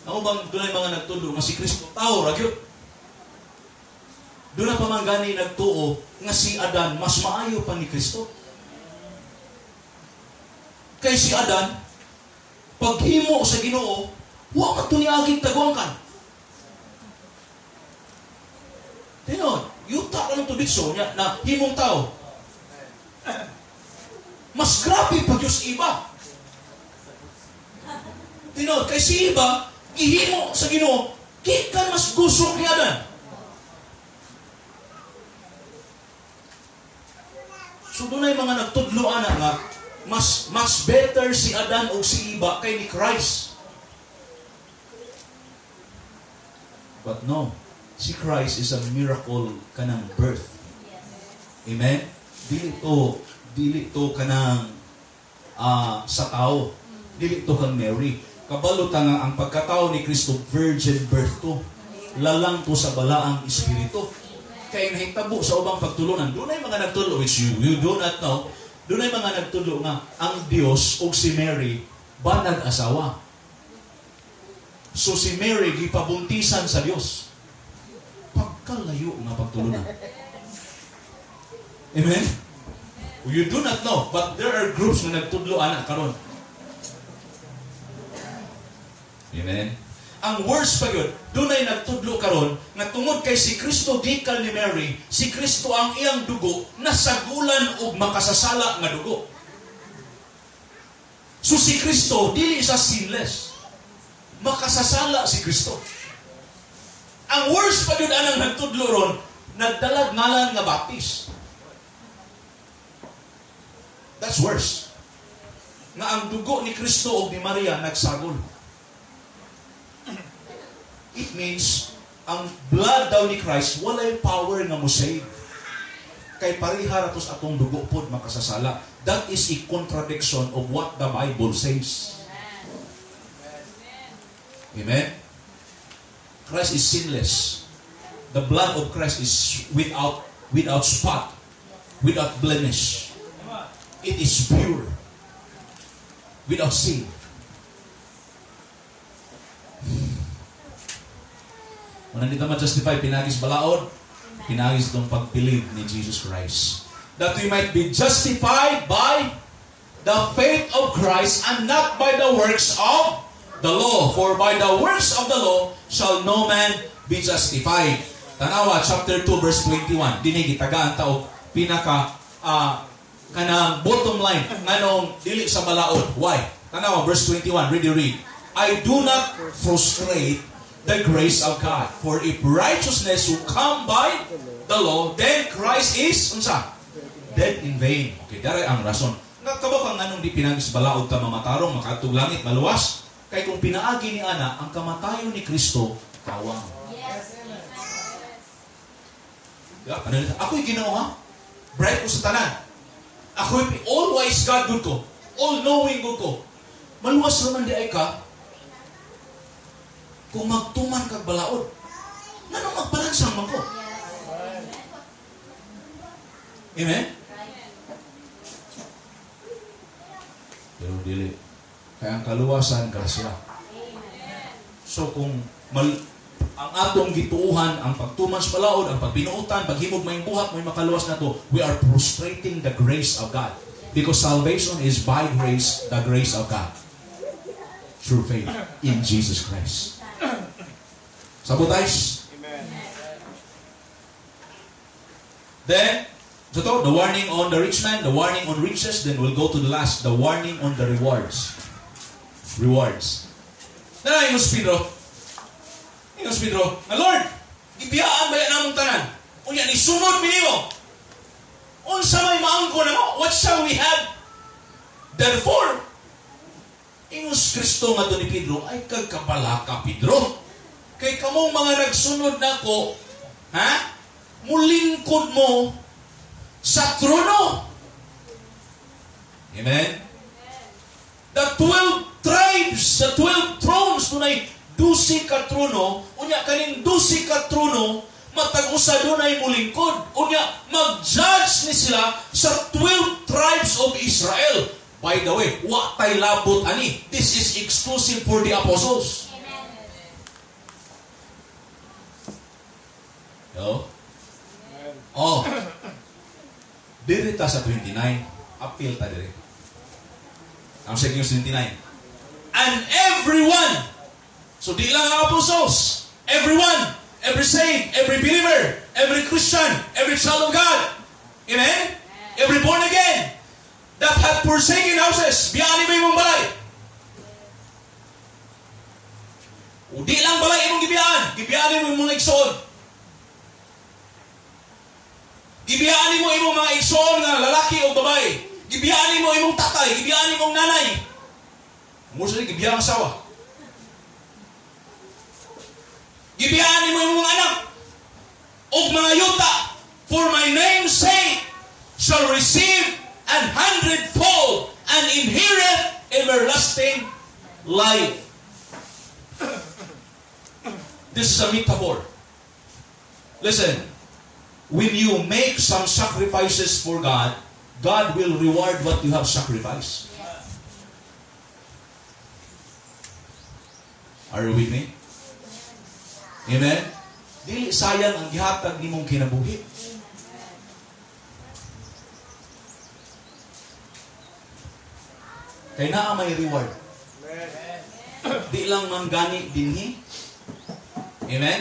ang ubang doon ay mga nagtulo nga si Kristo, tao, ragyot. Doon na pamanggani nagtuo nga si Adan, mas maayo pa ni Kristo. Kay si Adan, paghimo sa Ginoo, wa man to niaging tagwangkan. Tinon, yuta ka ng tuditso niya na himong tao. Mas grabe pa Diyos iba. Tinon, kay si iba, gihimo sa Ginoo, kikan mas gusto ni Adan. So doon ay mga nagtudloan na nga, mas better si Adan o si iba kay ni Christ. But no, si Christ is a miracle kanang birth. Amen? Dili to kanang sa tao. Dili to kang Mary. Kabalo ta nga ang pagkatao ni Kristo, virgin birth to. Lalang to sa balaang espiritu. Kaya nahitabo sa ubang pagtulunan. Doon ay mga nagtulo, which you do not know, doon ay mga nagtulo nga, ang Diyos o si Mary, ba nag-asawa? So si Mary, gipabuntisan sa Diyos. Pagkalayo nga pagtulunan. Amen? You do not know, but there are groups na nagtudlo anak karon. Amen? Ang worst pa yun, doon ay nagtudlo karon nga tungod kay si Kristo gikal ni Mary, si Kristo ang iyang dugo nasagulan og makasasala nga dugo. So si Kristo dili sa sinless. Makasasala si Kristo. Ang worst pa yun anang nagtudlo ron, nagdalag ngalan nga baptis. That's worse. Nga ang dugo ni Kristo o ni Maria nagsagol. It means, ang blood daw ni Christ, walay power nga mo save. Kay parihara tos atong dugo pod makasasala. That is a contradiction of what the Bible says. Amen? Christ is sinless. The blood of Christ is without spot, without blemish. It is pure, without sin. Kung nandito ma-justify, pinagis balaod, pinagis itong pag-believe ni Jesus Christ. That we might be justified by the faith of Christ and not by the works of the law. For by the works of the law shall no man be justified. Tanawa, chapter 2, verse 21. Dinigi, tagaan tao, pinaka, kanang bottom line, nganong dili sa balaod. Why? Tanawa, verse 21, read. I do not frustrate the grace of God. For if righteousness will come by the law, then Christ is, unsa? Dead in vain. Okay, daray ang rason. Nakabo kang anong di pinagis balaod ka mamatarong, makatug langit, maluwas. Kay kung pinaagi ni Ana, ang kamatayon ni Kristo, kawang. Yes. Yeah, ako'y Ginoo ha? Bright ko sa tanan. Ako'y all-wise God good ko. All-knowing good ko. Maluwas naman di ay ka, kung magtuman kag balaod, nanong magpalansang man ko? Amen? Pero dili. Kaya ang kaluwasan, grasya. So kung ang atong gituuhan, ang pagtuman sa balaod, ang pagpinuutan, paghimog may buhat, may makaluwas na to, we are frustrating the grace of God. Because salvation is by grace, the grace of God. Through faith in Jesus Christ. Sabotage. Amen. Then, so the warning on the rich man, the warning on riches, then we'll go to the last, the warning on the rewards. Rewards. Na Ingos Pedro, na Lord, ibiyaan ba yan namong tanan? Unya, ni sunod minimo. Unsa may maangko na mo? What shall we have? Therefore, Ingos Kristo nga doon ni Pedro, ay kagkabala ka, Pedro. Kay kamong mga nagsunod na ko, ha? Mulingkod mo sa trono. Amen? The 12 tribes, the 12 thrones, tunay 12 ka trono, unya kaning 12 ka trono, matag-usa doon ay mulingkod. Unya, mag-judge ni sila sa 12 tribes of Israel. By the way, wa tay labot ani. This is exclusive for the apostles. Hello? Oh. Diri ta sa 29. Appeal ta diri. Ang 29. And everyone, so di lang ang apostles, everyone, every saint, every believer, every Christian, every child of God, amen? Every born again, that had forsaken houses, biyani mo imong balay. O di lang balay imong gibiyani mo imong igsoon. Gibiyani mo imong mga igsoon nga lalaki o babae. Gibiyani mo imong tatay, gibiyani mong nanay. Mostly gibiyang asawa. Gibiyani mo imong anak o mga yuta, for my name's sake shall receive an hundredfold and inherit everlasting life. This is a metaphor. Listen, when you make some sacrifices for God, God will reward what you have sacrificed. Are you with me? Amen? Dili sayang ang gihatag nimong kinabuhi. Kaya naa may reward. Di lang man gani dinhi. Amen?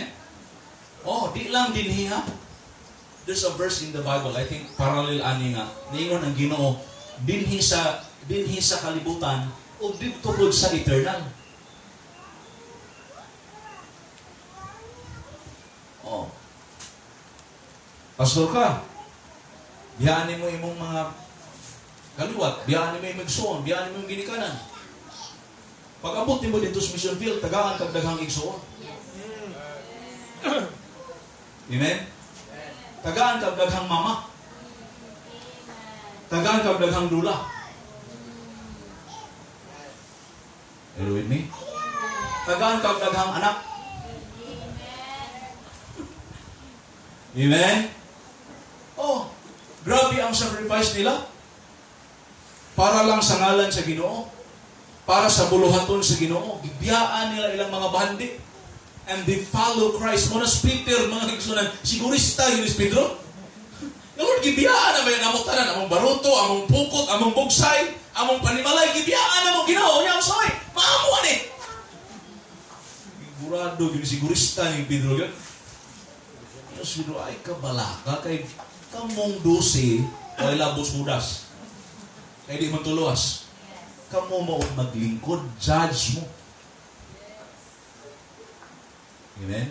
Oh, di lang dinhi ha. There's a verse in the Bible, I think parallel ani nga. Niingon ang Ginoo, dinhi sa kalibutan o didto pod sa eternal. Oh. Pastor ka. Biyaan mo imong mga kaliwat, biyaan mo imong igsoon, biyaan mo imong ginikanan. Pag abot mo dito sa mission field, tagaan kag daghang igsoon. Amen? Tagaan kag daghang mama. Tagaan kag daghang dula. Are you with me? Tagaan kag daghang anak. Amen? Oh, grabe ang sacrifice nila. Para lang sa ngalan sa Ginoo. Para sa buluhaton sa Ginoo. Gibiyaan nila ilang mga bandi. And they follow Christ. Muna Peter, mga higsunan, sigurista yun is Pedro. Lord, gibiyaan na ba yan? Among tanan, among baruto, among pukot, among bugsay, among panimalay, gibiyaan na mong Ginoo. Yan, sorry, maamuan eh. Sigurado, yun sigurista ni Pedro yun. Yung Pedro, ay kabalaka, kay kamong 12, ay labos hudas. Kaya di man tuluas. Kamo mo maglingkod, judge mo. Amen?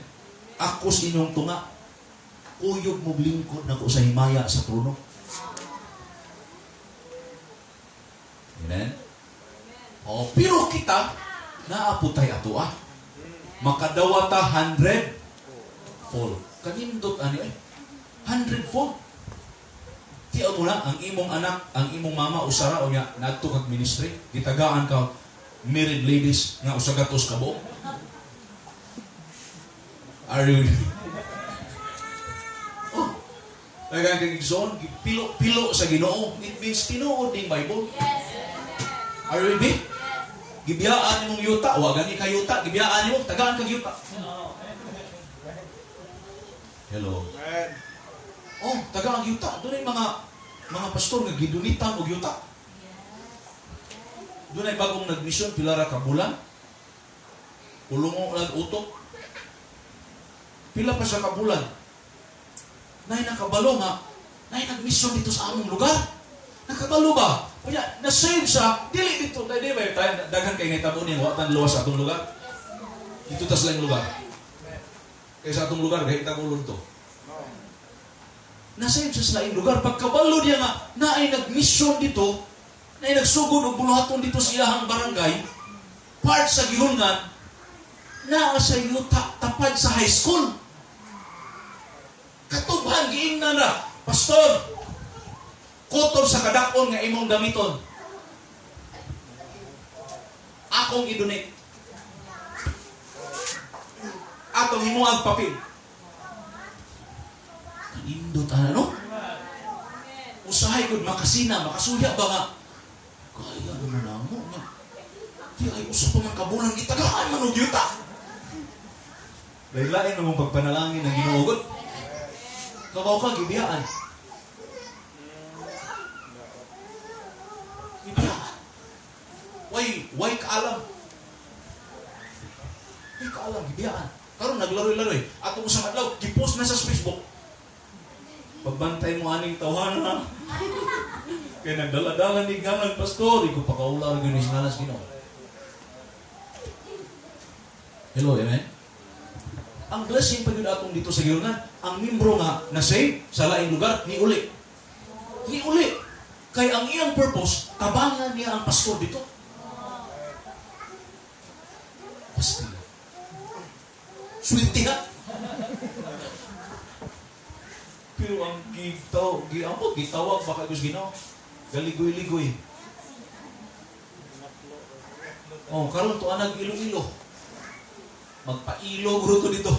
Ako sa inyong tunga, uyog mo lingkod na ko sa himaya sa trono. Amen? O, pero kita, naaputay ato makadawata 100-fold. Kanindot ano 100-fold. Tiyaw mo na, ang imong anak, ang imong mama, usara o niya, nadto kag ministry, gitagaan ka, married ladies, nga usagatos ka bo. Are you? Oh, nagang kag igsoon, pilo sa Ginoo. It means tinuod ning Bible. Are you with me? Gibiyaan mong yuta, wa gani ka yuta, gibiyaan mo, tagaan kag yuta. Hello. Amen. Oh, tagaan kag yuta. Doon ay mga pastor nga gidunitan og yuta. Doon ay bagong nagmisyon pila ra ka bulan. Ulungo nag-utok. Pila pa sa kabulan. Nay nakabalo nga, nay nagmisyon dito sa among lugar. Nakabalo ba? Kaya na-save siya, dili dito. Dili ba tayo daghan kay nitabo niya, watan luwas sa atong lugar. Dito tas lang lugar. Kaya sa atong lugar, kahit tagulong to. Na-save siya sa laing lugar. Pagkabalo niya nga, na ay nag-mission dito, na ay nagsugod o buluhaton dito sa ilahang barangay, part sa gihungan, na sa yuta, tapad sa high school. Katubhan, giingnan na, Pastor, kutob sa kadakon nga imong gamiton. Akong idonate. Atong himuang papel. Kanindot ano? Usahay ko makasina, makasuya ba nga? Kaya naman na mo nga. Di ay usap pa man kabulan, itagaan man og yuta. Lain-lain namang pagpanalangin ng Ginoo. Kabaw ka, gibiyaan. Gibiyaan. Why kaalam? Why kaalam, gibiyaan. Karon naglaroy-laroy. Ato mo sa madlaw, gipost na sa Facebook. Pagbantay mo aning tawhana. Kaya nagdala-dala ni ganan, Pastor. Iko pakaular yun yung sinalas Ginoo. Hello, amen? Ang blessing pa yun atong dito sa Gihungan, ang membro nga na-save sa laing lugar, ni uli. Ni uli. Kaya ang iyang purpose, tabangan niya ang pastor dito. Pasti. Swerte ha? Pero ang gitawag baka gusto Ginoo. Galigoy-ligoy. Oh, karon to anag ilo-ilo. Magpailo guro to dito.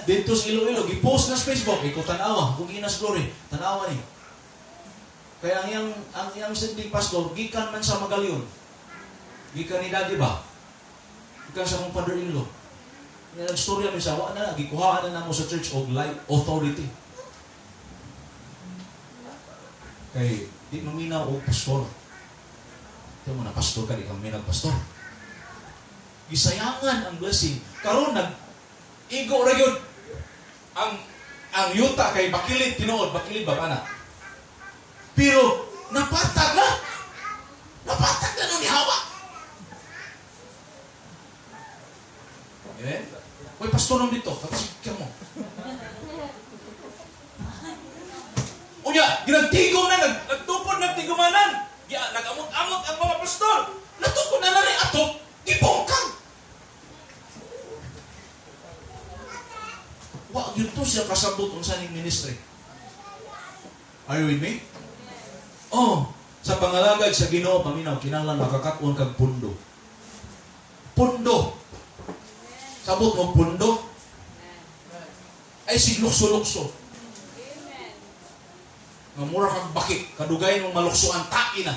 Dito sa Iloilo, gipost na sa Facebook, ikaw tanawa, kung Ginas Glory, tanawa ni. Kaya ang iyang sending pastor, gikan man sa Magayon. Gikan ni Daddy ba? Gikan sa kong father-in-law. Nag-storya mi sa, wala na, gikuhaan na mo sa church of life authority. Kay, di maminaw o pastor. Ito mo na, pastor ka, di kang minag pastor. Gisayangan ang blessing. Karon igo ra gyud ang yuta kay bakilid tinuod, bakilid ba kana? Pero napatag na. Napatag na ni Hawa. Amen. Hoy pastor nung dito, kapasigyan mo. Unya, ginagtigom na, nagtupod nagtigumanan. Nag-amot-amot ang mga pastor. Natupod na rin ato, gibongkang. Wa yun to siya kasabot unsa ning ministry. Are you with me? Oh, sa pangalagad sa Ginoo, paminaw, kinahanglan makakatun kag pundo. Pundo. Sabot mo pundo. Ay siglukso-lukso. Amen. Nga mura kang bakit, kadugay mong maluksuan, taki na.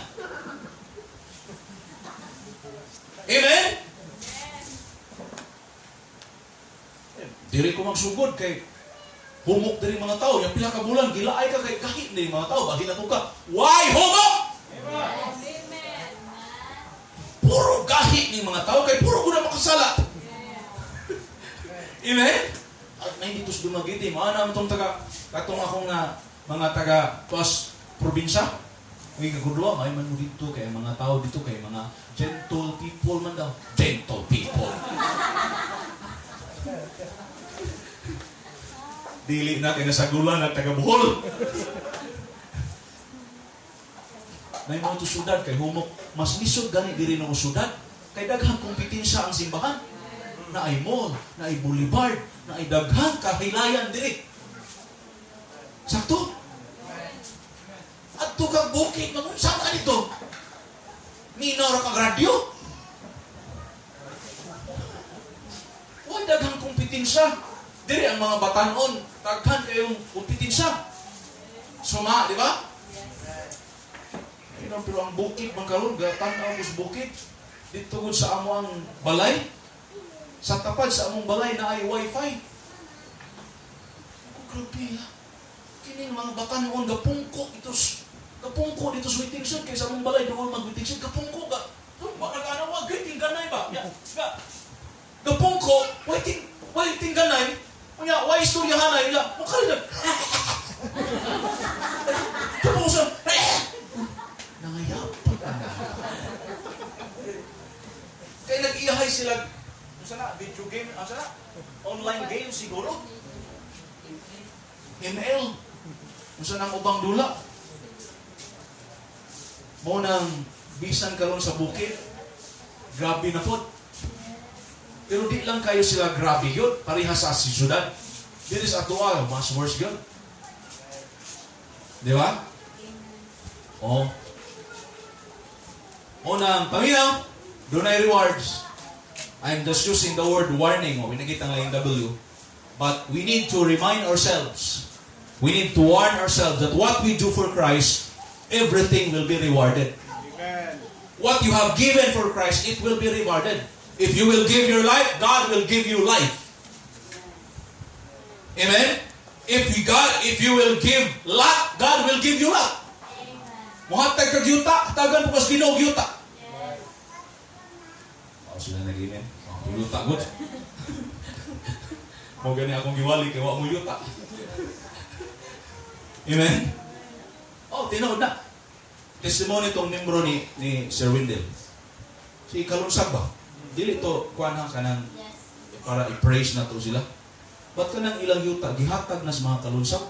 Amen? Diri ko magsugod kay humok diri mga tao. Yung pila ka bulan, gilaay ka kay kahit diri mga tao. Bahin na ka. Why humok? Amen. Puro kahit ni mga tao kay puro ko na makasala. Amen? At may dito sa dumagiti. Maana itong katong akong na mga taga tuas probinsya. May kagudwa, may man mo dito kay mga tao dito kay mga gentle people man daw. Gentle people. Dili na kay nasagulan at taga Bohol. May mga to syudad kay humok mas lisod gani diri ng syudad kay daghang kompetensya ang simbahan. Na ay mall, na ay boulevard, na ay daghang kahilayan diri. Sakto? At to kag bukid mangunsa ka dito. Minor kag radyo. Wa daghang kompetensya. Diri ang mga batanon, daghan kayong kompetensya. Suma, di ba? Pero ang bukid man karon, gatan-aw sa bukid. Dito gud sa amo ang balay. Sa tapad sa among balay na ay wifi. Grabe ha. Kining mga batanon gapungko ito dito sa waiting shed kaysa among balay doon mag-waiting shed gapungko ga. Bakal ka na wag waiting ganay ba? Ya. Gapungko waiting ganay. Unya, why istoryahan na? Mukha rin na. Tapos nangayapan na. Kaya nag-iyahay sila. Sana, video game, sana? Online game siguro. ML. Sana ang ubang dula. Mo nang bisan karon sa bukid. Grabe na po. Pero di lang kayo sila grabe yun. Parehas sa siyudad. Dito sa atuwa, mas worse yun. Di ba? O. Unang paminaw, doon ay rewards. I'm just using the word warning. O, pinagita nga yung W. But we need to remind ourselves. We need to warn ourselves that what we do for Christ, everything will be rewarded. Amen. What you have given for Christ, it will be rewarded. If you will give your life, God will give you life. Amen? If you will give luck, God will give you luck. Muhatag kag yuta, tagan po kas Ginoo yuta. Sila nag-amen. Yuta good. Mo gani akong giwali kay wa mo yuta. Amen? Oh, tinood na. Testimony itong membro ni Sir Wendell. Si Kalunsag ba? Dili to kuan ha kanang para i-praise na to sila. Ba't kanang ilang yuta gihatag na sa mga kalunsag?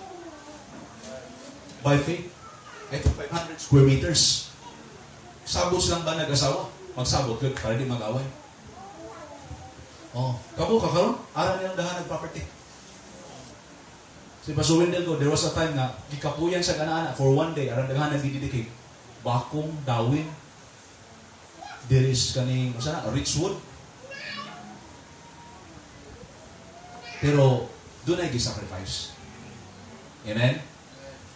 By faith. Ito 500 square meters. Sabot lang ba nag-asawa? Magsabot yun para di mag-away. Oh, kabo ka karon ara nilang dahan property. Si Pastor Wendell ko, there was a time na gikapuyan sa kanana for one day aran daghan nagdidikit. Bakong, dawin, there is kaning Richwood. Pero doon ay gi-sacrifice. Amen?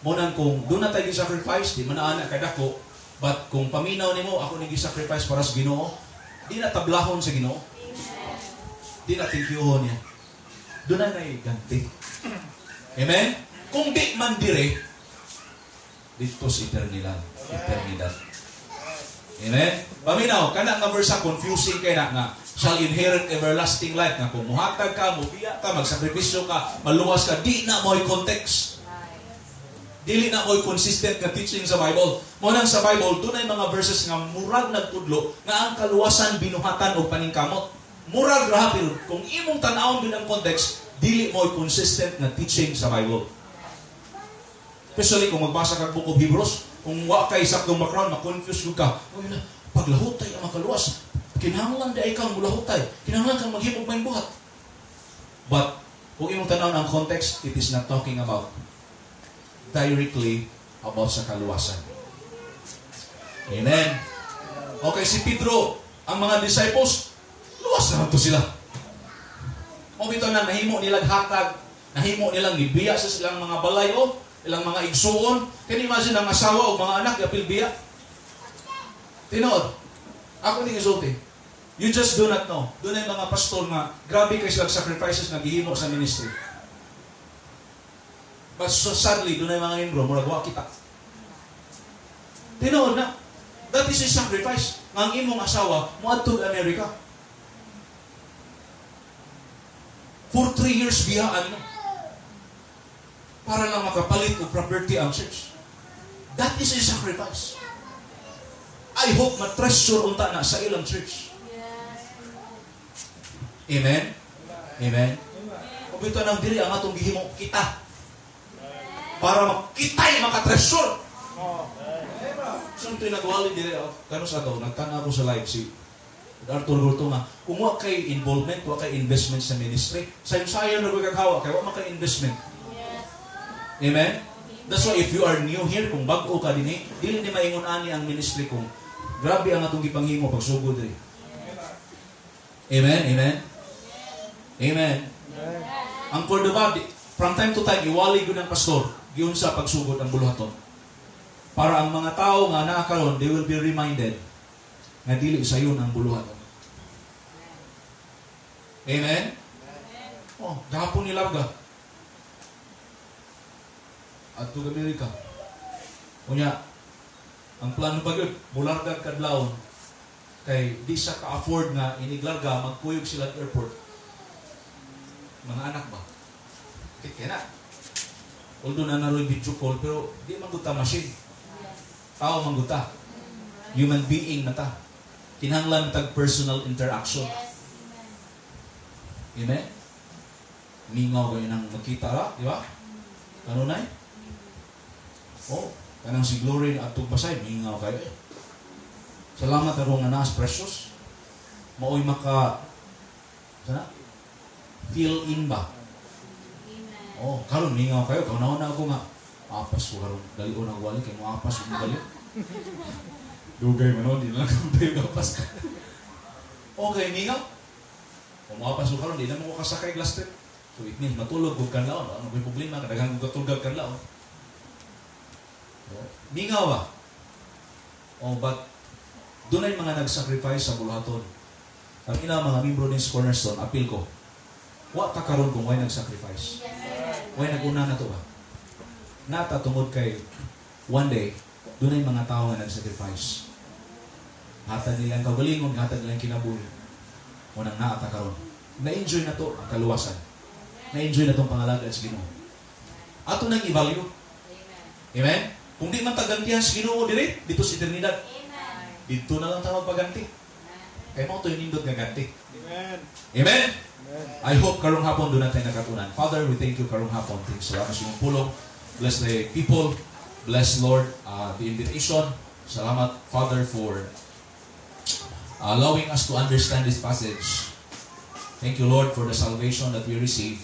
Munan kung doon na tayo gi-sacrifice, di man na anak kadako, but kung paminaw nimo ako ni gi-sacrifice para sa Ginoo, di na tablahon sa Ginoo. Di na tingkyuhon niya. Doon na ganti. Amen? Kung di man dire, dito sa eternidad. Amen? Paminaw, kana nga verse confusing kay na nga shall inherit everlasting life nga kung muhatag ka, mubiya ka, magsakripisyo ka, maluwas ka, di na mo'y context. Dili na mo'y consistent nga teaching sa Bible. Munang sa Bible, doon ay mga verses nga murag nagtudlo nga ang kaluwasan binuhatan o paningkamot. Murag ra pero kung imong tan-awon din ang context, dili mo'y consistent nga teaching sa Bible. Especially kung magbasa kag Book of Hebrews, kung wa kay saktong background, ma-confuse ka. O yun na, paglahutay ang makaluwas. Kinahanglan di ay kang mulahutay. Kinahanglan kang maghimog may buhat. But, kung imong tanaw ang context, it is not talking about directly about sa kaluwasan. Amen. Okay, si Pedro, ang mga disciples, luwas naman to sila. O ito na, nahimo nilang hatag, nahimo nilang gibiya sa silang mga balayo, ilang mga igsuon. Can you imagine ang asawa o mga anak, yapil biya? Tinood. Ako ni isulti. You just do not know. Doon ay mga pastor nga, grabe kayo silang sacrifices na gihimo sa ministry. But so sadly, doon ay mga membro, muragwa kita. Tinood na. That is a sacrifice. Ang imong asawa, muadto sa Amerika. For 3 years biyaan mo. Para lang makapalit o property ang church. That is a sacrifice. I hope matreasure unta na sa ilang church. Amen? Amen? Kung ito nang diri ang atong gihimo kita. Para makitay makatreasure. Saan ito'y nagwali diri ako? Kano sa ito? Nagtana ako sa live si Arthur Gurto nga, kung wala kay involvement, wala kay investment sa ministry, sayang-sayang na gagagawa, kaya wala kay investment. Amen? That's why if you are new here, kung bago ka din dili ni maingon ani ang ministry kung grabe ang atong gipanghimo pagsugod diri. Amen? Amen? Amen? Ang for the body, from time to time, iwali ko ng pastor, giun sa pagsugod ang buluhaton. Para ang mga tao nga nakakaroon, they will be reminded nga dili sa yun ang buluhaton. Amen? Oh, gahapon nilarga. At to Amerika. Kunya, ang plano ba yun? Mulargag kadlawon. Kay di sa ka-afford nga iniglarga, magkuyog sila at airport. Mga anak ba? Kaya na. Although na naroy video call, pero di mangguta machine. Tao mangguta. Human being na ta. Kinahanglan tag personal interaction. Amen? Mingaw kayo nang magkita ra, di ba? Ano na oh, kanang si Glory at tugbasay, mingaw kayo. Salamat arong nga naas precious. Maoy maka sana? Fill in ba? Oh, karon mingaw kayo. Kaunaon na ako nga. Apas ko karon. Dali ko nagwali kay mo apas ko dali. Dugay man di lang tayo apas ka. Okay, mingaw. Kung mo apas ko karon di na mo kasakay glass trip. So it means matulog kung kanlaon. Ano may problema? Kadagang katulgag kanlaon. Mingaw ba? Oh, but doon ay mga nag-sacrifice sa buluhaton. Ang ina mga membro ng Cornerstone, appeal ko. Wa ta karon kung way nag-sacrifice. Way naguna na to ba? Nata tungod kay one day, doon ay mga tao nga nag-sacrifice. Hatag nilang kagalingon, hatag nilang kinabuhi. Unang naata karon. Na-enjoy na to ang kaluwasan. Na-enjoy na tong pangalaga sa Ginoo. Ato nang i-value. Amen? Kung di man tagantihan sa Ginoo dito sa eternidad. Dito na lang tayo magpaganti. Kaya mo ito yung nindot nga ganti. Amen. Amen? I hope karong hapon doon natin nakatunan. Father, we thank you karong hapon. Thanks. Salamat sa iyong pulong. Bless the people. Bless, Lord, the invitation. Salamat, Father, for allowing us to understand this passage. Thank you, Lord, for the salvation that we receive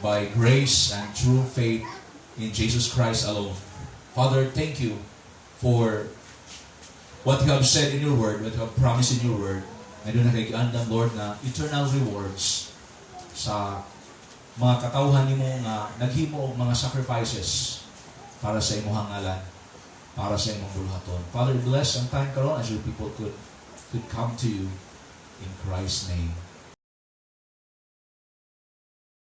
by grace and true faith in Jesus Christ alone. Father, thank you for what you have said in your word, what you have promised in your word. I do na kay giandam, Lord, na eternal rewards sa mga katawhan nimo nga naghimo og mga sacrifices para sa imong ngalan, para sa imong buluhaton. Father, bless ang time karon as your people could come to you in Christ's name.